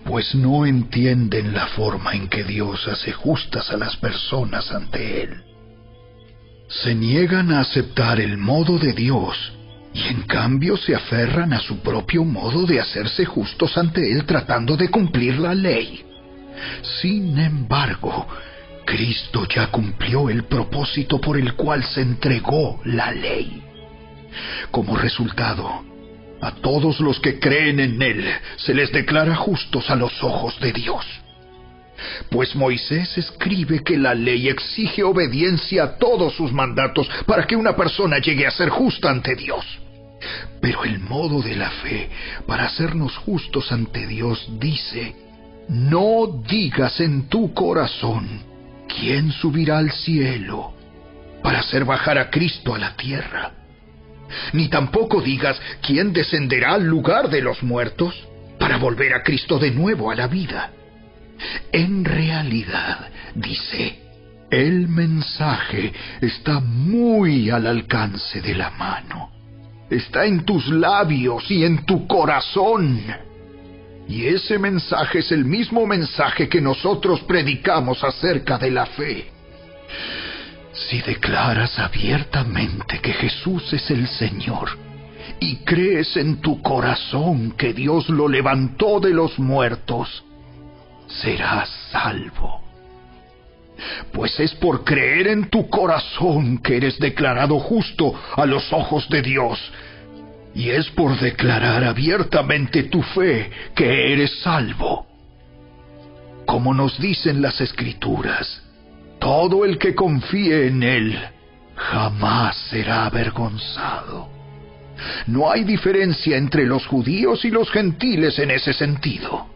pues no entienden la forma en que Dios hace justas a las personas ante Él. Se niegan a aceptar el modo de Dios y en cambio se aferran a su propio modo de hacerse justos ante Él tratando de cumplir la ley. Sin embargo, Cristo ya cumplió el propósito por el cual se entregó la ley. Como resultado, a todos los que creen en Él se les declara justos a los ojos de Dios. Pues Moisés escribe que la ley exige obediencia a todos sus mandatos para que una persona llegue a ser justa ante Dios. Pero el modo de la fe para hacernos justos ante Dios dice: no digas en tu corazón: ¿quién subirá al cielo para hacer bajar a Cristo a la tierra? Ni tampoco digas: ¿quién descenderá al lugar de los muertos para volver a Cristo de nuevo a la vida? En realidad, dice, el mensaje está muy al alcance de la mano. Está en tus labios y en tu corazón. Y ese mensaje es el mismo mensaje que nosotros predicamos acerca de la fe. Si declaras abiertamente que Jesús es el Señor y crees en tu corazón que Dios lo levantó de los muertos, serás salvo. Pues es por creer en tu corazón que eres declarado justo a los ojos de Dios. Y es por declarar abiertamente tu fe que eres salvo. Como nos dicen las Escrituras, todo el que confíe en Él jamás será avergonzado. No hay diferencia entre los judíos y los gentiles en ese sentido.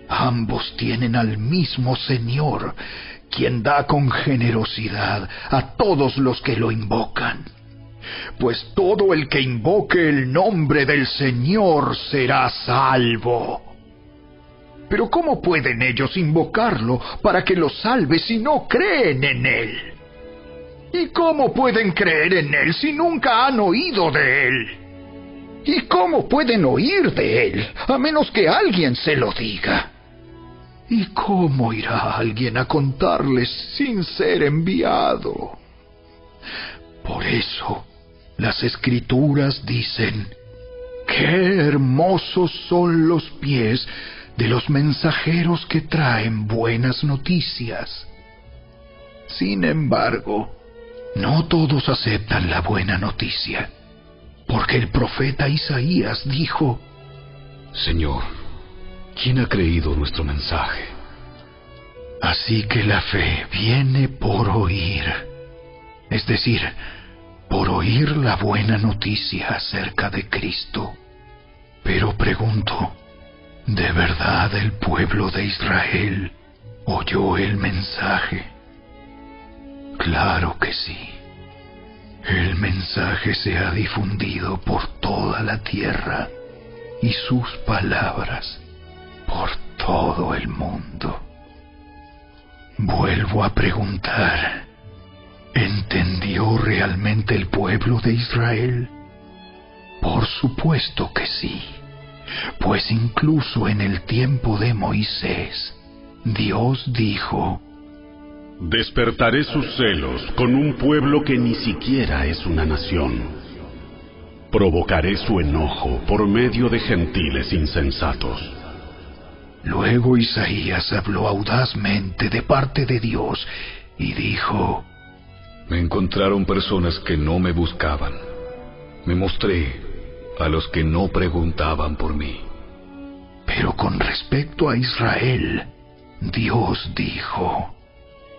Ambos tienen al mismo Señor, quien da con generosidad a todos los que lo invocan. Pues todo el que invoque el nombre del Señor será salvo. Pero ¿cómo pueden ellos invocarlo para que los salve si no creen en Él? ¿Y cómo pueden creer en Él si nunca han oído de Él? ¿Y cómo pueden oír de Él a menos que alguien se lo diga? ¿Y cómo irá alguien a contarles sin ser enviado? Por eso, las Escrituras dicen: ¡qué hermosos son los pies de los mensajeros que traen buenas noticias! Sin embargo, no todos aceptan la buena noticia, porque el profeta Isaías dijo: Señor, ¿quién ha creído nuestro mensaje? Así que la fe viene por oír, es decir, por oír la buena noticia acerca de Cristo. Pero pregunto, ¿de verdad el pueblo de Israel oyó el mensaje? Claro que sí. El mensaje se ha difundido por toda la tierra y sus palabras por todo el mundo. Vuelvo a preguntar, ¿entendió realmente el pueblo de Israel? Por supuesto que sí, pues incluso en el tiempo de Moisés, Dios dijo: despertaré sus celos con un pueblo que ni siquiera es una nación. Provocaré su enojo por medio de gentiles insensatos. Luego Isaías habló audazmente de parte de Dios y dijo: Me encontraron personas que no me buscaban. Me mostré a los que no preguntaban por mí. Pero con respecto a Israel, Dios dijo: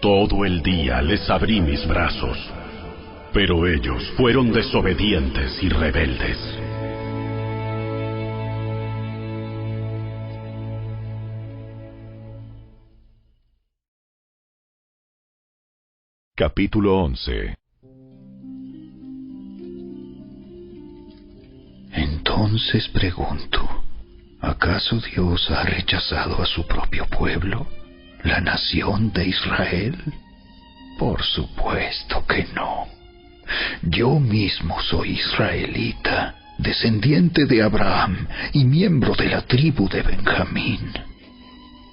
todo el día les abrí mis brazos, pero ellos fueron desobedientes y rebeldes. Capítulo 11. Entonces pregunto, ¿acaso Dios ha rechazado a su propio pueblo, la nación de Israel? Por supuesto que no. Yo mismo soy israelita, descendiente de Abraham y miembro de la tribu de Benjamín.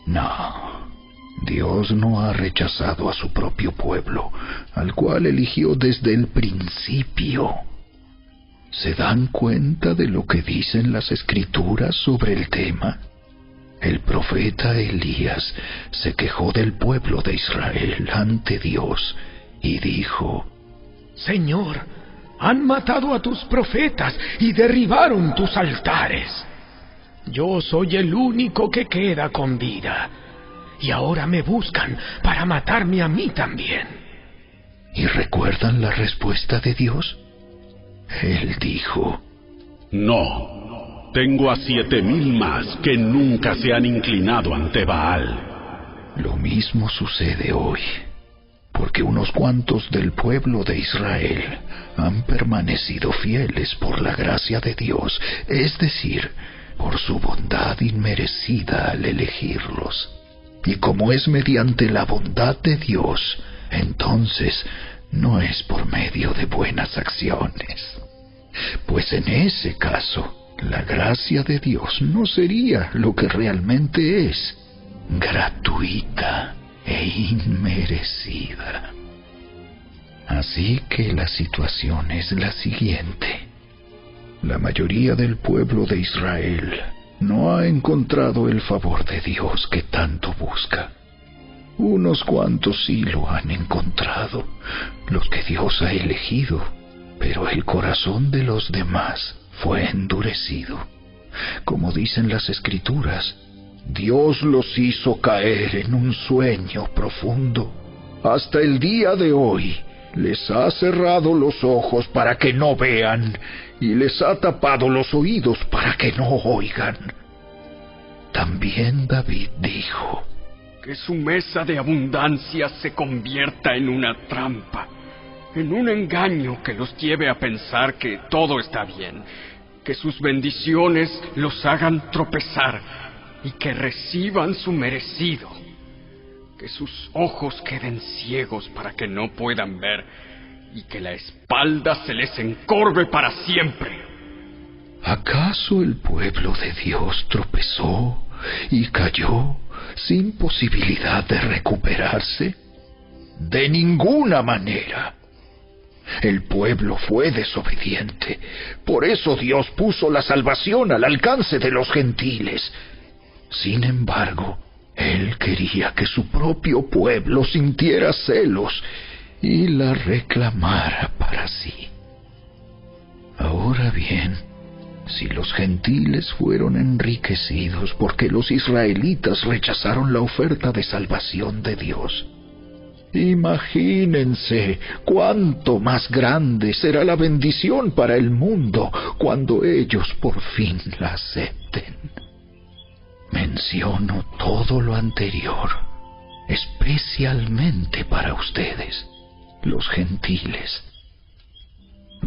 No, Dios no ha rechazado a su propio pueblo, al cual eligió desde el principio. ¿Se dan cuenta de lo que dicen las Escrituras sobre el tema? El profeta Elías se quejó del pueblo de Israel ante Dios y dijo: Señor, han matado a tus profetas y derribaron tus altares. Yo soy el único que queda con vida, y ahora me buscan para matarme a mí también. ¿Y recuerdan la respuesta de Dios? Él dijo: no, tengo a 7,000 más que nunca se han inclinado ante Baal. Lo mismo sucede hoy, porque unos cuantos del pueblo de Israel han permanecido fieles por la gracia de Dios, es decir, por su bondad inmerecida al elegirlos. Y como es mediante la bondad de Dios, entonces no es por medio de buenas acciones. Pues en ese caso, la gracia de Dios no sería lo que realmente es: gratuita e inmerecida. Así que la situación es la siguiente. La mayoría del pueblo de Israel no ha encontrado el favor de Dios que tanto busca. Unos cuantos sí lo han encontrado, los que Dios ha elegido, pero el corazón de los demás fue endurecido. Como dicen las Escrituras, Dios los hizo caer en un sueño profundo. Hasta el día de hoy les ha cerrado los ojos para que no vean y les ha tapado los oídos para que no oigan. También David dijo: que su mesa de abundancia se convierta en una trampa, en un engaño que los lleve a pensar que todo está bien, que sus bendiciones los hagan tropezar y que reciban su merecido, que sus ojos queden ciegos para que no puedan ver y que la espalda se les encorve para siempre. ¿Acaso el pueblo de Dios tropezó y cayó sin posibilidad de recuperarse? De ninguna manera. El pueblo fue desobediente. Por eso Dios puso la salvación al alcance de los gentiles. Sin embargo, Él quería que su propio pueblo sintiera celos y la reclamara para sí. Ahora bien, si los gentiles fueron enriquecidos porque los israelitas rechazaron la oferta de salvación de Dios, Imagínense cuánto más grande será la bendición para el mundo cuando ellos por fin la acepten. Menciono todo lo anterior especialmente para ustedes, los gentiles.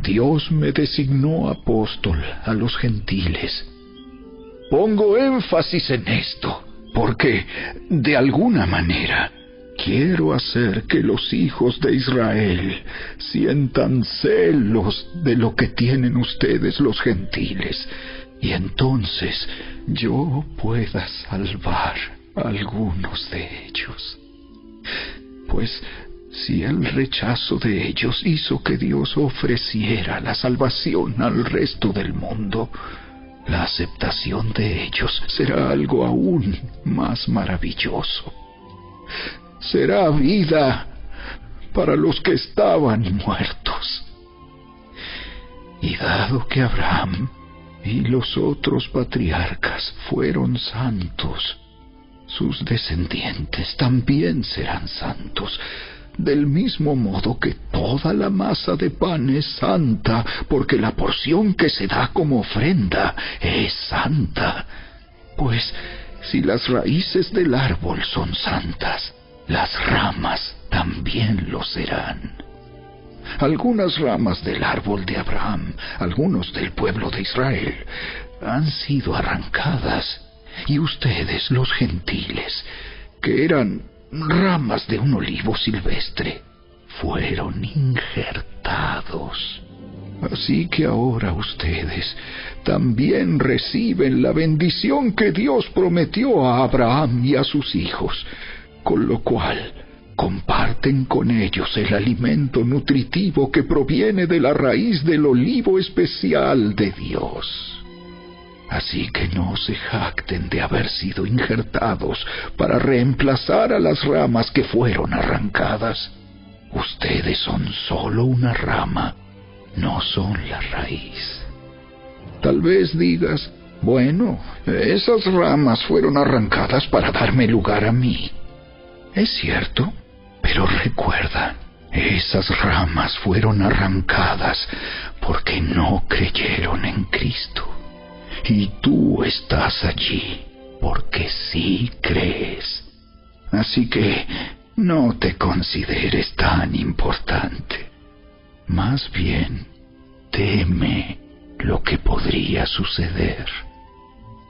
Dios me designó apóstol a los gentiles. Pongo énfasis en esto porque, de alguna manera, quiero hacer que los hijos de Israel sientan celos de lo que tienen ustedes los gentiles, y entonces yo pueda salvar a algunos de ellos. Pues si el rechazo de ellos hizo que Dios ofreciera la salvación al resto del mundo, la aceptación de ellos será algo aún más maravilloso. Será vida para los que estaban muertos. Y dado que Abraham y los otros patriarcas fueron santos, sus descendientes también serán santos, del mismo modo que toda la masa de pan es santa, porque la porción que se da como ofrenda es santa. Pues si las raíces del árbol son santas, las ramas también lo serán. Algunas ramas del árbol de Abraham, algunos del pueblo de Israel, han sido arrancadas, y ustedes, los gentiles, que eran ramas de un olivo silvestre, fueron injertados. Así que ahora ustedes también reciben la bendición que Dios prometió a Abraham y a sus hijos, con lo cual comparten con ellos el alimento nutritivo que proviene de la raíz del olivo especial de Dios. Así que no se jacten de haber sido injertados para reemplazar a las ramas que fueron arrancadas. Ustedes son solo una rama, no son la raíz. Tal vez digas, bueno, esas ramas fueron arrancadas para darme lugar a mí. Es cierto, pero recuerda, esas ramas fueron arrancadas porque no creyeron en Cristo. Y tú estás allí porque sí crees. Así que no te consideres tan importante. Más bien, teme lo que podría suceder.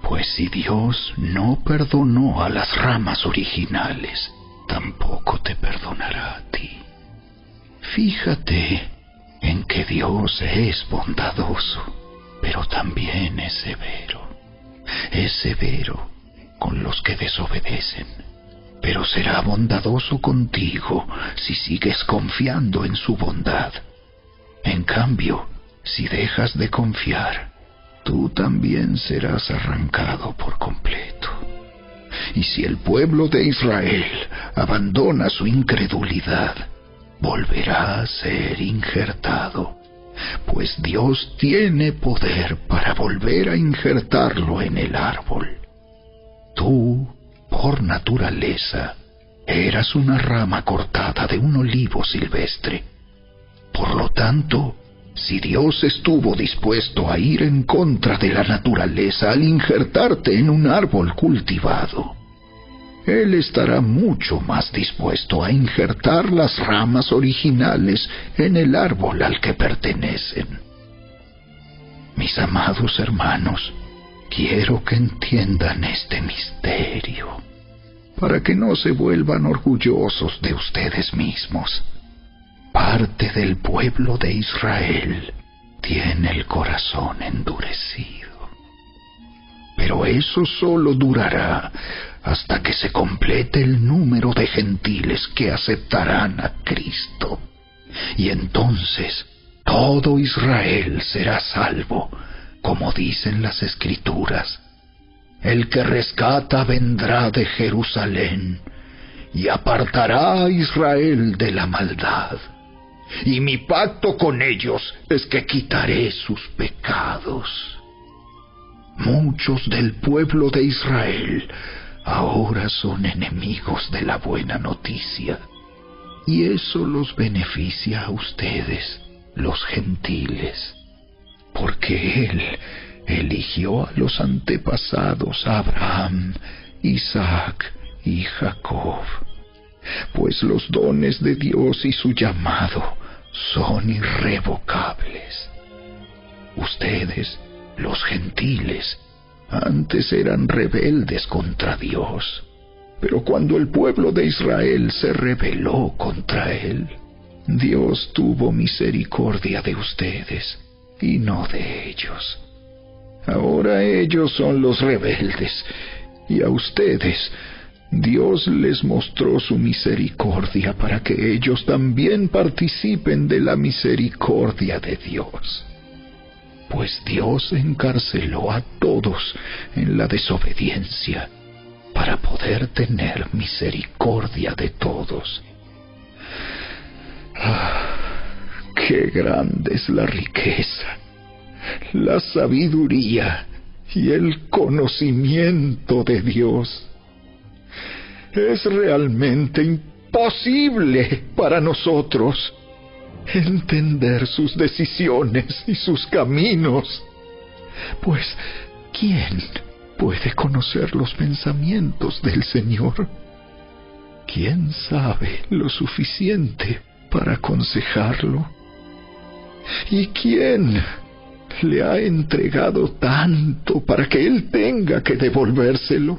Pues si Dios no perdonó a las ramas originales, tampoco te perdonará a ti. Fíjate en que Dios es bondadoso, pero también es severo. Es severo con los que desobedecen, pero será bondadoso contigo si sigues confiando en su bondad. En cambio, si dejas de confiar, tú también serás arrancado por completo. Y si el pueblo de Israel abandona su incredulidad, volverá a ser injertado, pues Dios tiene poder para volver a injertarlo en el árbol. Tú, por naturaleza, eras una rama cortada de un olivo silvestre. Por lo tanto, si Dios estuvo dispuesto a ir en contra de la naturaleza al injertarte en un árbol cultivado, Él estará mucho más dispuesto a injertar las ramas originales en el árbol al que pertenecen. Mis amados hermanos, quiero que entiendan este misterio, para que no se vuelvan orgullosos de ustedes mismos. Parte del pueblo de Israel tiene el corazón endurecido. Pero eso solo durará hasta que se complete el número de gentiles que aceptarán a Cristo. Y entonces todo Israel será salvo, como dicen las Escrituras. El que rescata vendrá de Jerusalén y apartará a Israel de la maldad. Y mi pacto con ellos es que quitaré sus pecados. Muchos del pueblo de Israel ahora son enemigos de la buena noticia. Y eso los beneficia a ustedes, los gentiles, porque Él eligió a los antepasados Abraham, Isaac y Jacob, pues los dones de Dios y su llamado son irrevocables. Ustedes, los gentiles, antes eran rebeldes contra Dios, pero cuando el pueblo de Israel se rebeló contra Él, Dios tuvo misericordia de ustedes y no de ellos. Ahora ellos son los rebeldes, y a ustedes Dios les mostró su misericordia para que ellos también participen de la misericordia de Dios. Pues Dios encarceló a todos en la desobediencia para poder tener misericordia de todos. ¡Qué grande es la riqueza, la sabiduría y el conocimiento de Dios! Es realmente imposible para nosotros entender sus decisiones y sus caminos. Pues, ¿quién puede conocer los pensamientos del Señor? ¿Quién sabe lo suficiente para aconsejarlo? ¿Y quién le ha entregado tanto para que Él tenga que devolvérselo?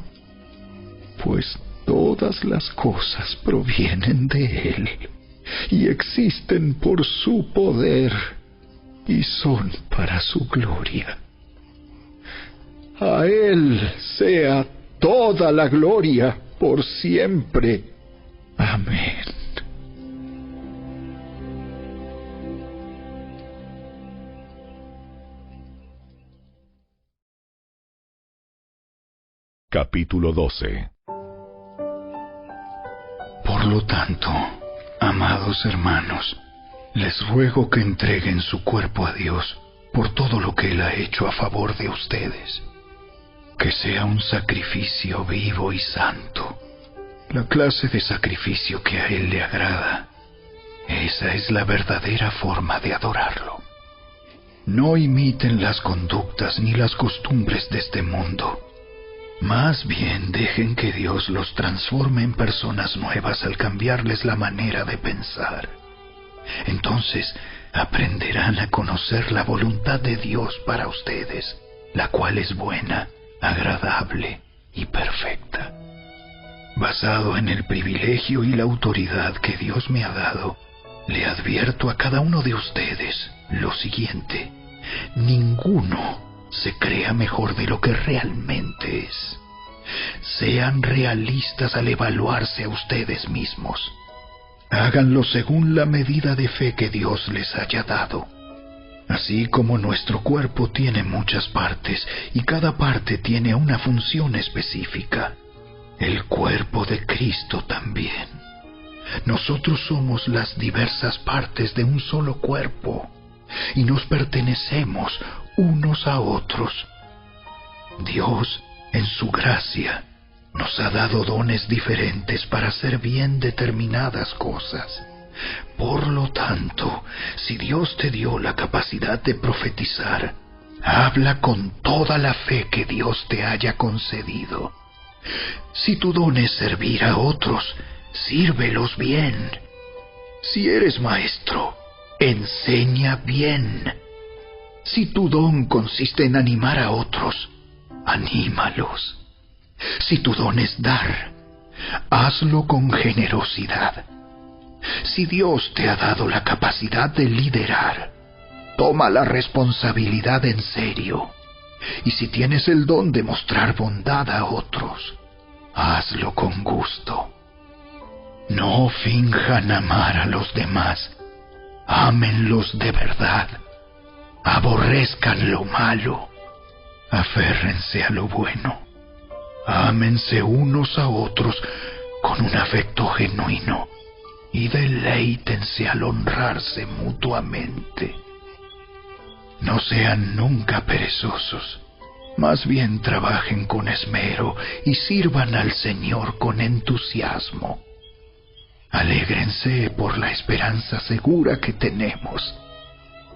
Pues todas las cosas provienen de Él y existen por su poder y son para su gloria. A Él sea toda la gloria por siempre. Amén. Capítulo 12. Por lo tanto, amados hermanos, les ruego que entreguen su cuerpo a Dios por todo lo que Él ha hecho a favor de ustedes. Que sea un sacrificio vivo y santo, la clase de sacrificio que a Él le agrada. Esa es la verdadera forma de adorarlo. No imiten las conductas ni las costumbres de este mundo. Más bien dejen que Dios los transforme en personas nuevas al cambiarles la manera de pensar. Entonces aprenderán a conocer la voluntad de Dios para ustedes, la cual es buena, agradable y perfecta. Basado en el privilegio y la autoridad que Dios me ha dado, le advierto a cada uno de ustedes lo siguiente: ninguno se crea mejor de lo que realmente es. Sean realistas al evaluarse a ustedes mismos. Háganlo según la medida de fe que Dios les haya dado. Así como nuestro cuerpo tiene muchas partes y cada parte tiene una función específica, el cuerpo de Cristo también. Nosotros somos las diversas partes de un solo cuerpo y nos pertenecemos unos a otros. Dios, en su gracia, nos ha dado dones diferentes para hacer bien determinadas cosas. Por lo tanto, si Dios te dio la capacidad de profetizar, habla con toda la fe que Dios te haya concedido. Si tu don es servir a otros, sírvelos bien. Si eres maestro, enseña bien. Si tu don consiste en animar a otros, anímalos. Si tu don es dar, hazlo con generosidad. Si Dios te ha dado la capacidad de liderar, toma la responsabilidad en serio. Y si tienes el don de mostrar bondad a otros, hazlo con gusto. No finjan amar a los demás. Ámenlos de verdad. Aborrezcan lo malo. Aférrense a lo bueno. Ámense unos a otros con un afecto genuino y deleítense al honrarse mutuamente. No sean nunca perezosos, más bien trabajen con esmero y sirvan al Señor con entusiasmo. Alégrense por la esperanza segura que tenemos.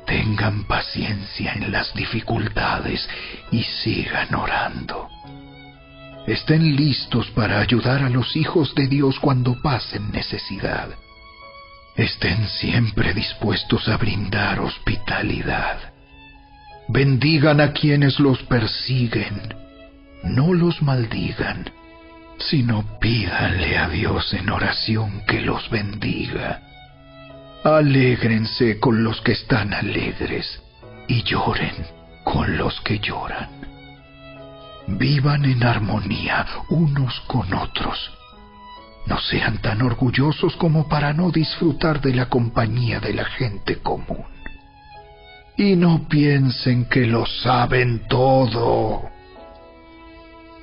Tengan paciencia en las dificultades y sigan orando. Estén listos para ayudar a los hijos de Dios cuando pasen necesidad. Estén siempre dispuestos a brindar hospitalidad. Bendigan a quienes los persiguen. No los maldigan, sino pídanle a Dios en oración que los bendiga. Alégrense con los que están alegres y lloren con los que lloran. Vivan en armonía unos con otros. No sean tan orgullosos como para no disfrutar de la compañía de la gente común. Y no piensen que lo saben todo.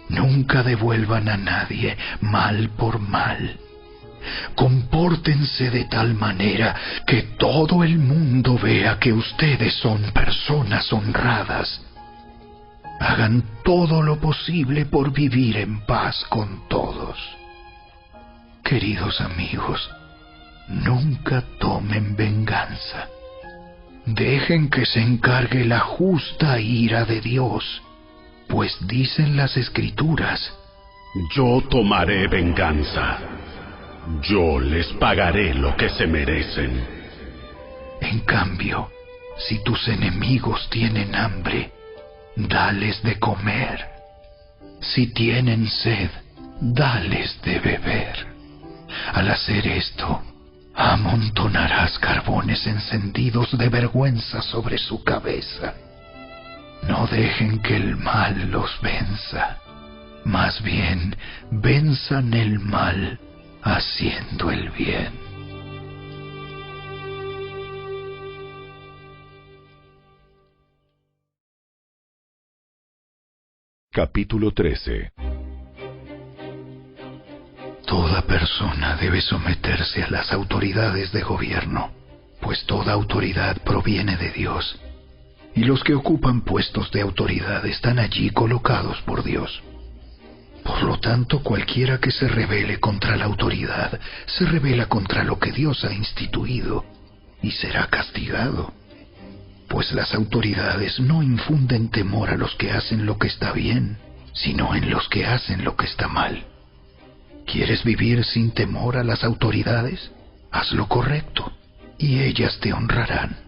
Nunca devuelvan a nadie mal por mal. Compórtense de tal manera que todo el mundo vea que ustedes son personas honradas. Hagan todo lo posible por vivir en paz con todos. Queridos amigos, nunca tomen venganza. Dejen que se encargue la justa ira de Dios, pues dicen las Escrituras: Yo tomaré venganza. Yo les pagaré lo que se merecen. En cambio, si tus enemigos tienen hambre, dales de comer. Si tienen sed, dales de beber. Al hacer esto, amontonarás carbones encendidos de vergüenza sobre su cabeza. No dejen que el mal los venza. Más bien, venzan el mal haciendo el bien. Capítulo 13. Toda persona debe someterse a las autoridades de gobierno, pues toda autoridad proviene de Dios, y los que ocupan puestos de autoridad están allí colocados por Dios. Por lo tanto, cualquiera que se rebele contra la autoridad, se rebela contra lo que Dios ha instituido, y será castigado. Pues las autoridades no infunden temor a los que hacen lo que está bien, sino en los que hacen lo que está mal. ¿Quieres vivir sin temor a las autoridades? Haz lo correcto, y ellas te honrarán.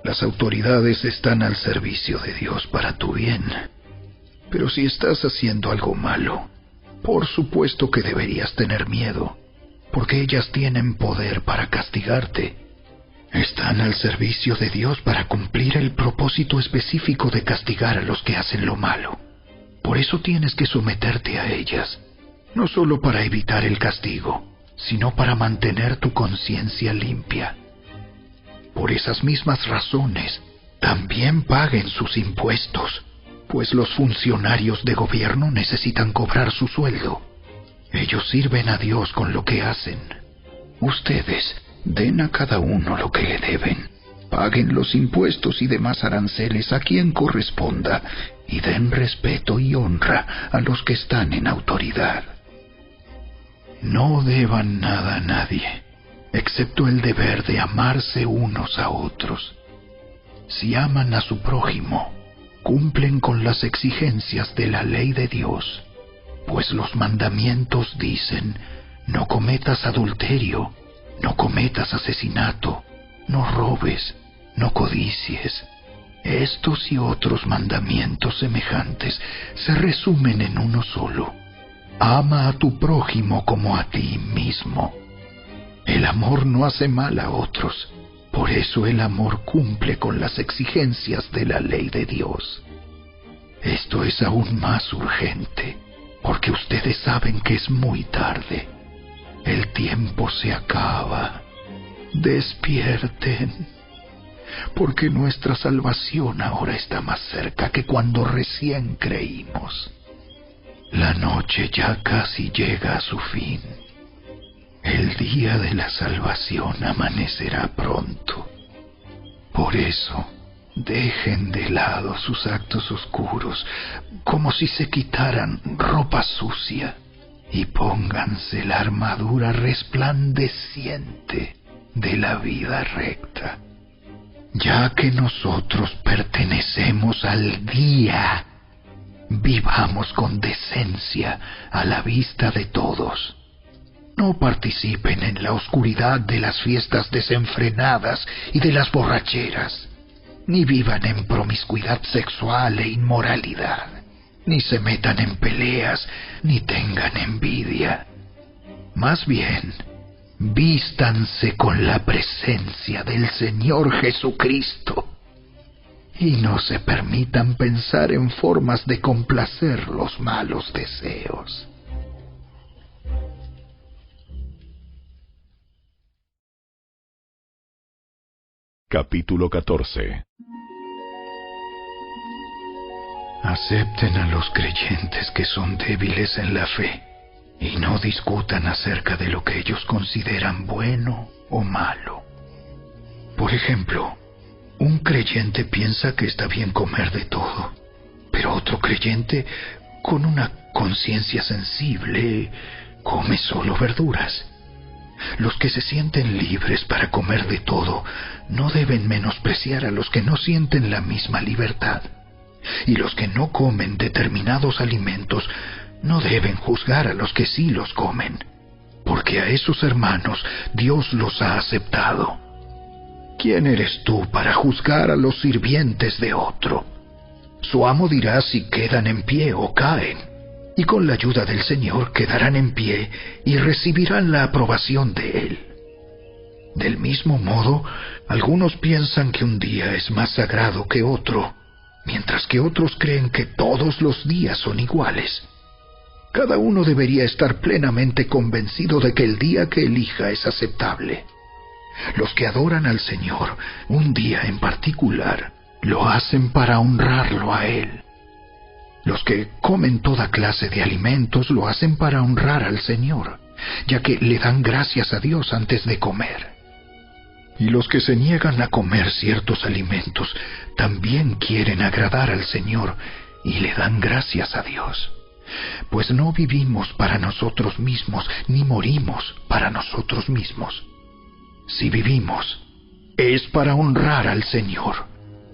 Las autoridades están al servicio de Dios para tu bien. Pero si estás haciendo algo malo, por supuesto que deberías tener miedo, porque ellas tienen poder para castigarte. Están al servicio de Dios para cumplir el propósito específico de castigar a los que hacen lo malo. Por eso tienes que someterte a ellas, no solo para evitar el castigo, sino para mantener tu conciencia limpia. Por esas mismas razones, también paguen sus impuestos, pues los funcionarios de gobierno necesitan cobrar su sueldo. Ellos sirven a Dios con lo que hacen. Ustedes den a cada uno lo que le deben. Paguen los impuestos y demás aranceles a quien corresponda, y den respeto y honra a los que están en autoridad. No deban nada a nadie, excepto el deber de amarse unos a otros. Si aman a su prójimo, cumplen con las exigencias de la ley de Dios, pues los mandamientos dicen: no cometas adulterio, no cometas asesinato, no robes, no codicies. Estos y otros mandamientos semejantes se resumen en uno solo: ama a tu prójimo como a ti mismo. El amor no hace mal a otros. Por eso el amor cumple con las exigencias de la ley de Dios. Esto es aún más urgente, porque ustedes saben que es muy tarde. El tiempo se acaba. Despierten, porque nuestra salvación ahora está más cerca que cuando recién creímos. La noche ya casi llega a su fin. El día de la salvación amanecerá pronto. Por eso, dejen de lado sus actos oscuros, como si se quitaran ropa sucia, y pónganse la armadura resplandeciente de la vida recta. Ya que nosotros pertenecemos al día, vivamos con decencia a la vista de todos. No participen en la oscuridad de las fiestas desenfrenadas y de las borracheras, ni vivan en promiscuidad sexual e inmoralidad, ni se metan en peleas, ni tengan envidia. Más bien, vístanse con la presencia del Señor Jesucristo y no se permitan pensar en formas de complacer los malos deseos. Capítulo 14. Acepten a los creyentes que son débiles en la fe y no discutan acerca de lo que ellos consideran bueno o malo. Por ejemplo, un creyente piensa que está bien comer de todo, pero otro creyente, con una conciencia sensible, come solo verduras. Los que se sienten libres para comer de todo no deben menospreciar a los que no sienten la misma libertad. Y los que no comen determinados alimentos no deben juzgar a los que sí los comen, porque a esos hermanos Dios los ha aceptado. ¿Quién eres tú para juzgar a los sirvientes de otro? Su amo dirá si quedan en pie o caen, y con la ayuda del Señor quedarán en pie y recibirán la aprobación de Él. Del mismo modo, algunos piensan que un día es más sagrado que otro, mientras que otros creen que todos los días son iguales. Cada uno debería estar plenamente convencido de que el día que elija es aceptable. Los que adoran al Señor un día en particular lo hacen para honrarlo a Él. Los que comen toda clase de alimentos lo hacen para honrar al Señor, ya que le dan gracias a Dios antes de comer. Y los que se niegan a comer ciertos alimentos también quieren agradar al Señor y le dan gracias a Dios. Pues no vivimos para nosotros mismos, ni morimos para nosotros mismos. Si vivimos, es para honrar al Señor.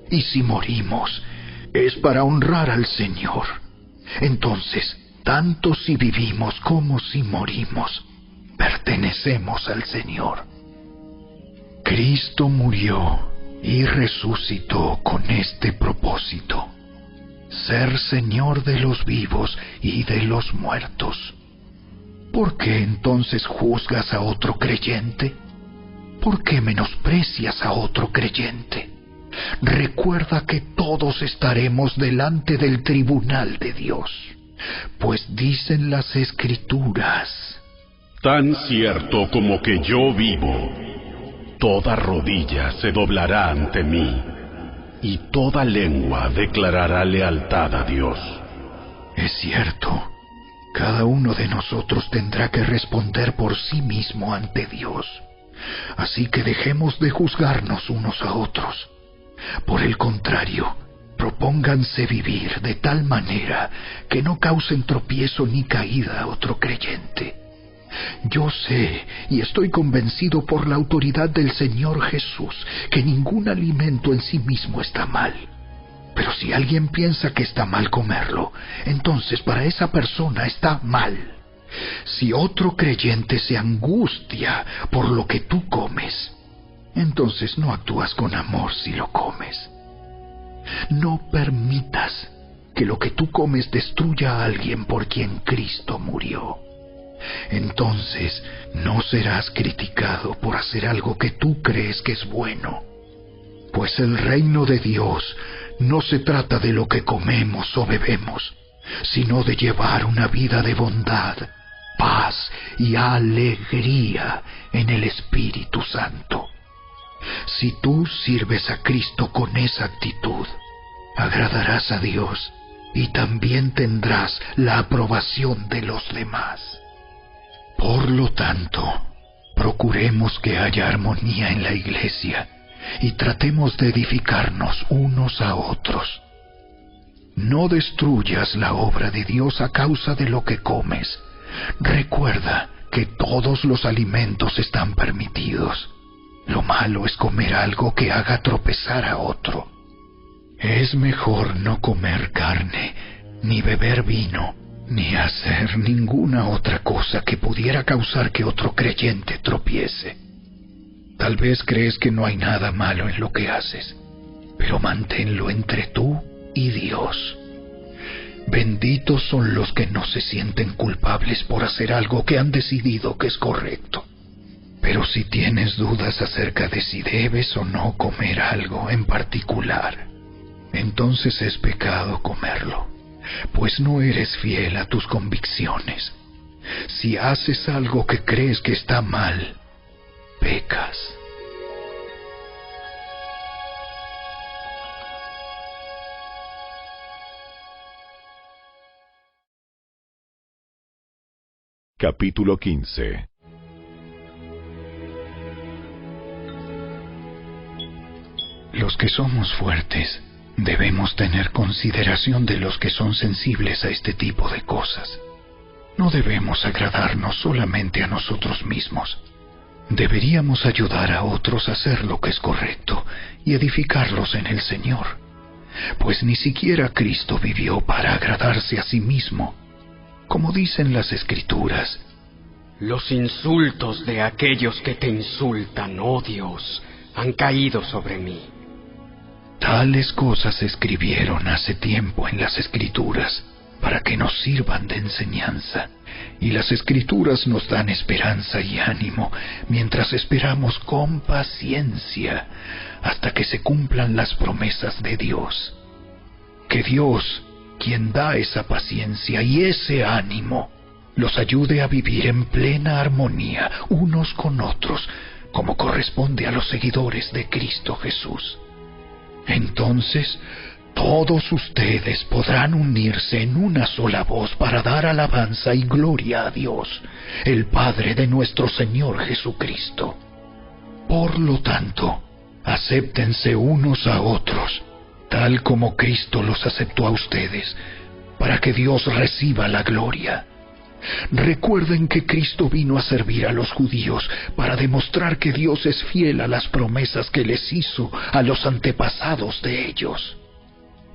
Y si morimos, es para honrar al Señor. Entonces, tanto si vivimos como si morimos, pertenecemos al Señor. Cristo murió y resucitó con este propósito: ser Señor de los vivos y de los muertos. ¿Por qué entonces juzgas a otro creyente? ¿Por qué menosprecias a otro creyente? Recuerda que todos estaremos delante del tribunal de Dios, pues dicen las Escrituras: tan cierto como que yo vivo, toda rodilla se doblará ante mí, y toda lengua declarará lealtad a Dios. Es cierto, cada uno de nosotros tendrá que responder por sí mismo ante Dios. Así que dejemos de juzgarnos unos a otros. Por el contrario, propónganse vivir de tal manera que no causen tropiezo ni caída a otro creyente. Yo sé y estoy convencido por la autoridad del Señor Jesús que ningún alimento en sí mismo está mal. Pero si alguien piensa que está mal comerlo, entonces para esa persona está mal. Si otro creyente se angustia por lo que tú comes, entonces no actúas con amor si lo comes. No permitas que lo que tú comes destruya a alguien por quien Cristo murió. Entonces no serás criticado por hacer algo que tú crees que es bueno. Pues el reino de Dios no se trata de lo que comemos o bebemos, sino de llevar una vida de bondad, paz y alegría en el Espíritu Santo. Si tú sirves a Cristo con esa actitud, agradarás a Dios y también tendrás la aprobación de los demás. Por lo tanto, procuremos que haya armonía en la iglesia y tratemos de edificarnos unos a otros. No destruyas la obra de Dios a causa de lo que comes, Recuerda que todos los alimentos están permitidos. Lo malo es comer algo que haga tropezar a otro. Es mejor no comer carne, ni beber vino, ni hacer ninguna otra cosa que pudiera causar que otro creyente tropiece. Tal vez crees que no hay nada malo en lo que haces, pero manténlo entre tú y Dios. Benditos son los que no se sienten culpables por hacer algo que han decidido que es correcto. Pero si tienes dudas acerca de si debes o no comer algo en particular, entonces es pecado comerlo, pues no eres fiel a tus convicciones. Si haces algo que crees que está mal, pecas. Capítulo 15. Los que somos fuertes debemos tener consideración de los que son sensibles a este tipo de cosas. No debemos agradarnos solamente a nosotros mismos. Deberíamos ayudar a otros a hacer lo que es correcto y edificarlos en el Señor, pues ni siquiera Cristo vivió para agradarse a sí mismo. Como dicen las Escrituras, los insultos de aquellos que te insultan, oh Dios, han caído sobre mí. Tales cosas se escribieron hace tiempo en las Escrituras para que nos sirvan de enseñanza, y las Escrituras nos dan esperanza y ánimo mientras esperamos con paciencia hasta que se cumplan las promesas de Dios. Que Dios, quien da esa paciencia y ese ánimo, los ayude a vivir en plena armonía unos con otros, como corresponde a los seguidores de Cristo Jesús. Entonces, todos ustedes podrán unirse en una sola voz para dar alabanza y gloria a Dios, el Padre de nuestro Señor Jesucristo. Por lo tanto, acéptense unos a otros, tal como Cristo los aceptó a ustedes, para que Dios reciba la gloria. Recuerden que Cristo vino a servir a los judíos para demostrar que Dios es fiel a las promesas que les hizo a los antepasados de ellos.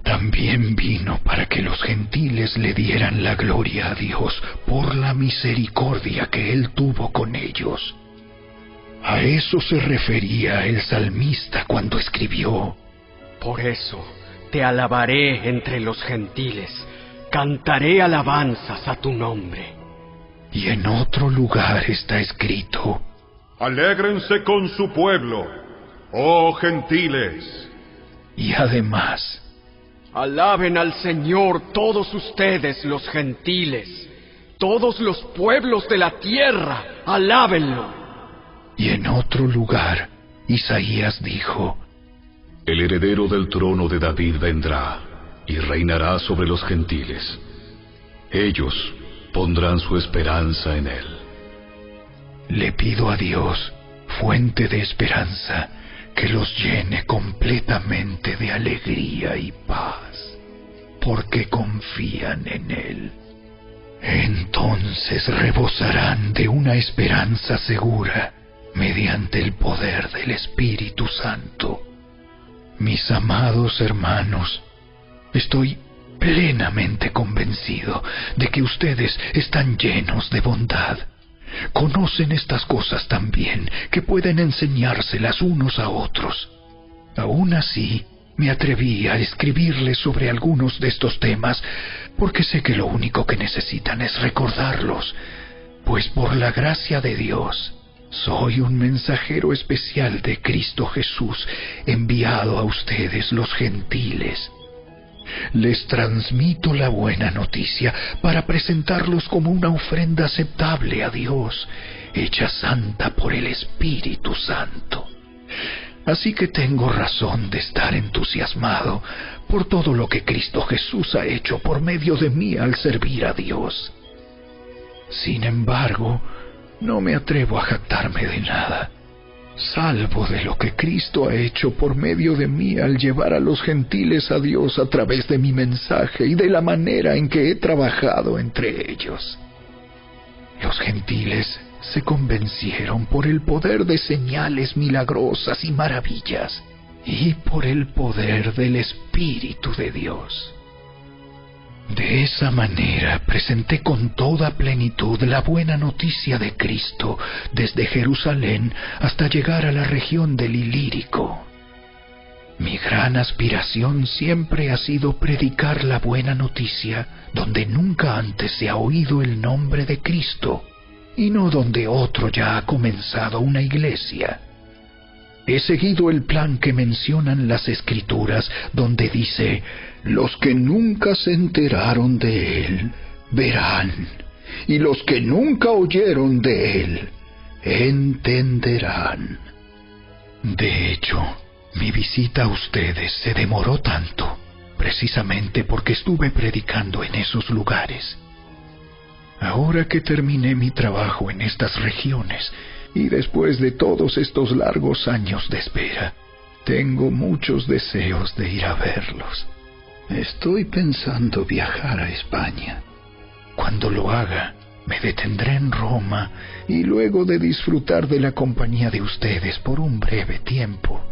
También vino para que los gentiles le dieran la gloria a Dios por la misericordia que Él tuvo con ellos. A eso se refería el salmista cuando escribió: Por eso te alabaré entre los gentiles, cantaré alabanzas a tu nombre. Y en otro lugar está escrito: Alégrense con su pueblo, oh gentiles. Y además: alaben al Señor todos ustedes los gentiles, todos los pueblos de la tierra, alábenlo. Y en otro lugar, Isaías dijo: el heredero del trono de David vendrá y reinará sobre los gentiles. Ellos pondrán su esperanza en él. Le pido a Dios, fuente de esperanza, que los llene completamente de alegría y paz, porque confían en Él. Entonces rebosarán de una esperanza segura mediante el poder del Espíritu Santo. Mis amados hermanos, estoy plenamente convencido de que ustedes están llenos de bondad. Conocen estas cosas tan bien que pueden enseñárselas unos a otros. Aún así, me atreví a escribirles sobre algunos de estos temas porque sé que lo único que necesitan es recordarlos, pues por la gracia de Dios, soy un mensajero especial de Cristo Jesús, enviado a ustedes los gentiles. Les transmito la buena noticia para presentarlos como una ofrenda aceptable a Dios, hecha santa por el Espíritu Santo. Así que tengo razón de estar entusiasmado por todo lo que Cristo Jesús ha hecho por medio de mí al servir a Dios. Sin embargo, no me atrevo a jactarme de nada, salvo de lo que Cristo ha hecho por medio de mí al llevar a los gentiles a Dios a través de mi mensaje y de la manera en que he trabajado entre ellos. Los gentiles se convencieron por el poder de señales milagrosas y maravillas, y por el poder del Espíritu de Dios. De esa manera presenté con toda plenitud la buena noticia de Cristo desde Jerusalén hasta llegar a la región del Ilírico. Mi gran aspiración siempre ha sido predicar la buena noticia donde nunca antes se ha oído el nombre de Cristo, y no donde otro ya ha comenzado una iglesia. He seguido el plan que mencionan las Escrituras, donde dice: los que nunca se enteraron de él, verán, y los que nunca oyeron de él, entenderán. De hecho, mi visita a ustedes se demoró tanto, precisamente porque estuve predicando en esos lugares. Ahora que terminé mi trabajo en estas regiones, y después de todos estos largos años de espera, tengo muchos deseos de ir a verlos. Estoy pensando viajar a España. Cuando lo haga, me detendré en Roma, y luego de disfrutar de la compañía de ustedes por un breve tiempo,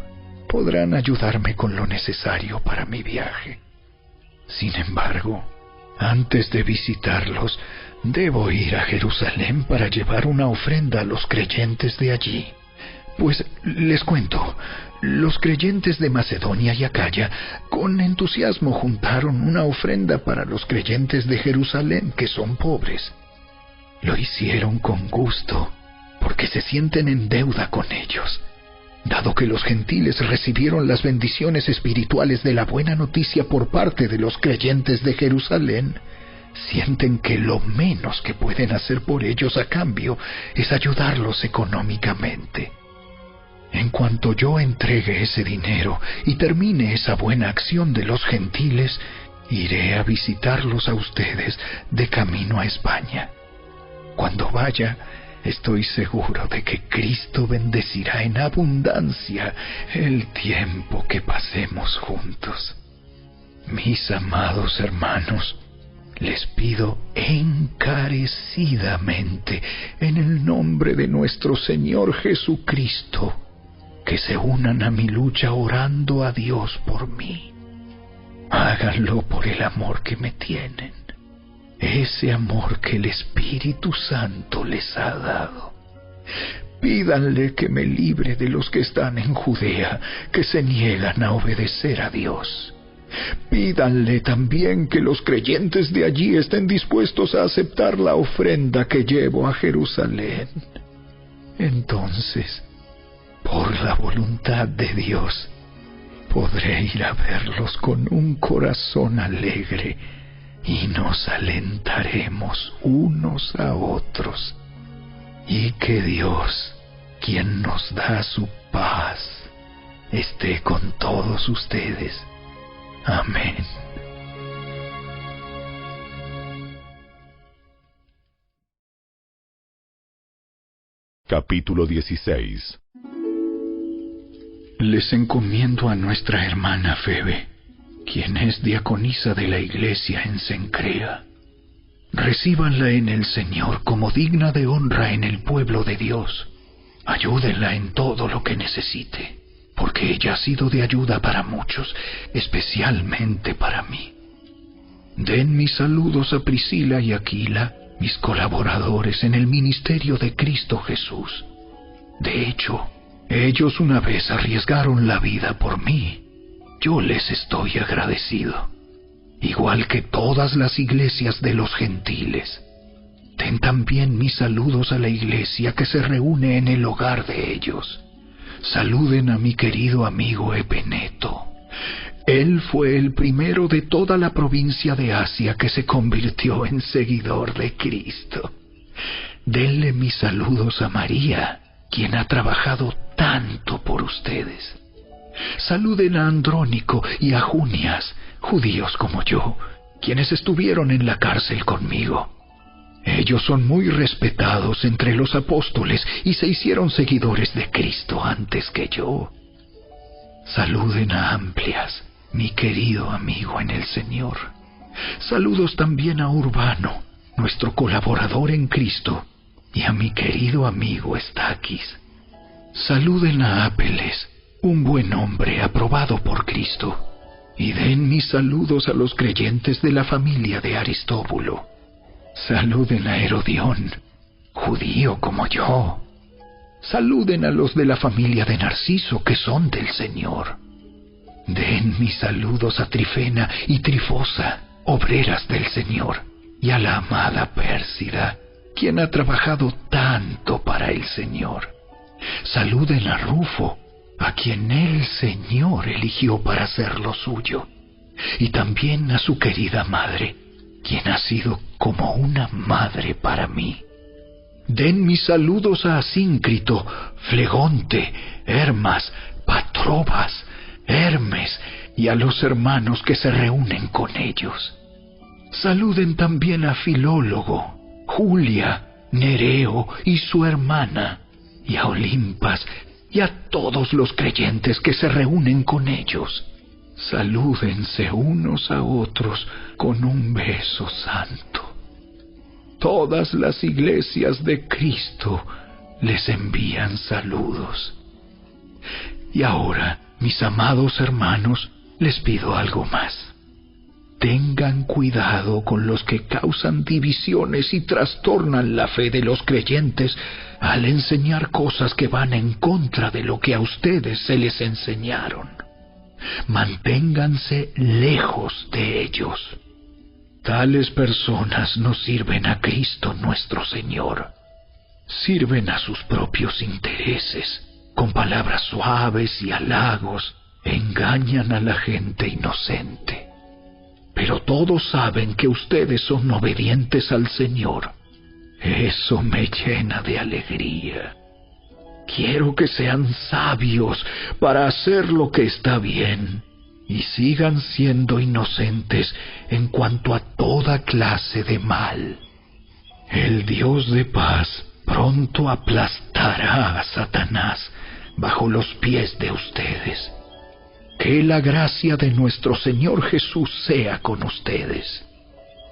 podrán ayudarme con lo necesario para mi viaje. Sin embargo, antes de visitarlos, debo ir a Jerusalén para llevar una ofrenda a los creyentes de allí. Pues les cuento, los creyentes de Macedonia y Acaya con entusiasmo juntaron una ofrenda para los creyentes de Jerusalén que son pobres. Lo hicieron con gusto, porque se sienten en deuda con ellos. Dado que los gentiles recibieron las bendiciones espirituales de la buena noticia por parte de los creyentes de Jerusalén, sienten que lo menos que pueden hacer por ellos a cambio es ayudarlos económicamente. En cuanto yo entregue ese dinero y termine esa buena acción de los gentiles, iré a visitarlos a ustedes de camino a España. Cuando vaya, estoy seguro de que Cristo bendecirá en abundancia el tiempo que pasemos juntos. Mis amados hermanos, les pido encarecidamente, en el nombre de nuestro Señor Jesucristo, que se unan a mi lucha orando a Dios por mí. Háganlo por el amor que me tienen, ese amor que el Espíritu Santo les ha dado. Pídanle que me libre de los que están en Judea, que se niegan a obedecer a Dios. Pídanle también que los creyentes de allí estén dispuestos a aceptar la ofrenda que llevo a Jerusalén. Entonces, por la voluntad de Dios, podré ir a verlos con un corazón alegre y nos alentaremos unos a otros. Y que Dios, quien nos da su paz, esté con todos ustedes. Amén. Capítulo 16. Les encomiendo a nuestra hermana Febe, quien es diaconisa de la iglesia en Cencrea. Recíbanla en el Señor como digna de honra en el pueblo de Dios. Ayúdenla en todo lo que necesite, porque ella ha sido de ayuda para muchos, especialmente para mí. Den mis saludos a Priscila y Aquila, mis colaboradores en el ministerio de Cristo Jesús. De hecho, ellos una vez arriesgaron la vida por mí. Yo les estoy agradecido, igual que todas las iglesias de los gentiles. Den también mis saludos a la iglesia que se reúne en el hogar de ellos. Saluden a mi querido amigo Epeneto. Él fue el primero de toda la provincia de Asia que se convirtió en seguidor de Cristo. Denle mis saludos a María, quien ha trabajado tanto por ustedes. Saluden a Andrónico y a Junias, judíos como yo, quienes estuvieron en la cárcel conmigo. Ellos son muy respetados entre los apóstoles y se hicieron seguidores de Cristo antes que yo. Saluden a Amplias, mi querido amigo en el Señor. Saludos también a Urbano, nuestro colaborador en Cristo, y a mi querido amigo Estaquis. Saluden a Apeles, un buen hombre aprobado por Cristo, y den mis saludos a los creyentes de la familia de Aristóbulo. Saluden a Herodión, judío como yo. Saluden a los de la familia de Narciso, que son del Señor. Den mis saludos a Trifena y Trifosa, obreras del Señor, y a la amada Pérsida, quien ha trabajado tanto para el Señor. Saluden a Rufo, a quien el Señor eligió para hacer lo suyo, y también a su querida madre, quien ha sido como una madre para mí. Den mis saludos a Asíncrito, Flegonte, Hermas, Patrobas, Hermes y a los hermanos que se reúnen con ellos. Saluden también a Filólogo, Julia, Nereo y su hermana, y a Olimpas y a todos los creyentes que se reúnen con ellos. Salúdense unos a otros con un beso santo. Todas las iglesias de Cristo les envían saludos. Y ahora, mis amados hermanos, les pido algo más. Tengan cuidado con los que causan divisiones y trastornan la fe de los creyentes al enseñar cosas que van en contra de lo que a ustedes se les enseñaron. Manténganse lejos de ellos. Tales personas no sirven a Cristo nuestro Señor. Sirven a sus propios intereses. Con palabras suaves y halagos engañan a la gente inocente. Pero todos saben que ustedes son obedientes al Señor. Eso me llena de alegría. Quiero que sean sabios para hacer lo que está bien y sigan siendo inocentes en cuanto a toda clase de mal. El Dios de paz pronto aplastará a Satanás bajo los pies de ustedes. Que la gracia de nuestro Señor Jesús sea con ustedes.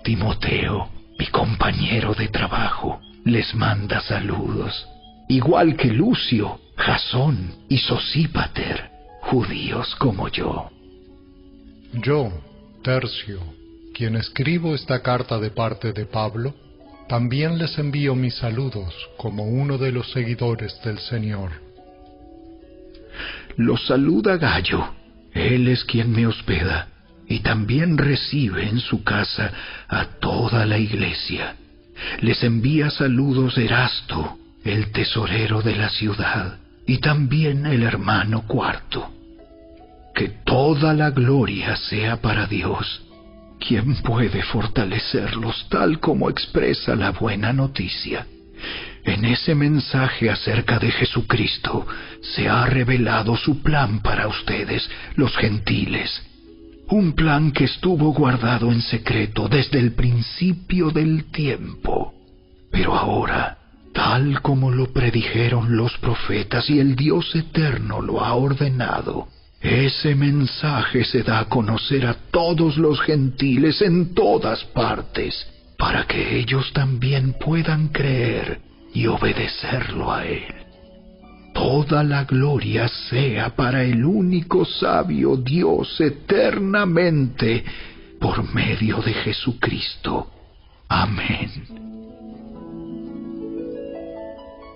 Timoteo, mi compañero de trabajo, les manda saludos, igual que Lucio, Jasón y Sosípater, judíos como yo. Yo, Tercio, quien escribo esta carta de parte de Pablo, también les envío mis saludos como uno de los seguidores del Señor. Los saluda Gayo, él es quien me hospeda, y también recibe en su casa a toda la iglesia. Les envía saludos Erasto, el tesorero de la ciudad, y también el hermano Cuarto. Que toda la gloria sea para Dios, quien puede fortalecerlos tal como expresa la buena noticia. En ese mensaje acerca de Jesucristo se ha revelado su plan para ustedes, los gentiles. Un plan que estuvo guardado en secreto desde el principio del tiempo. Pero ahora, tal como lo predijeron los profetas y el Dios eterno lo ha ordenado, ese mensaje se da a conocer a todos los gentiles en todas partes, para que ellos también puedan creer y obedecerlo a Él. Toda la gloria sea para el único sabio Dios eternamente, por medio de Jesucristo. Amén.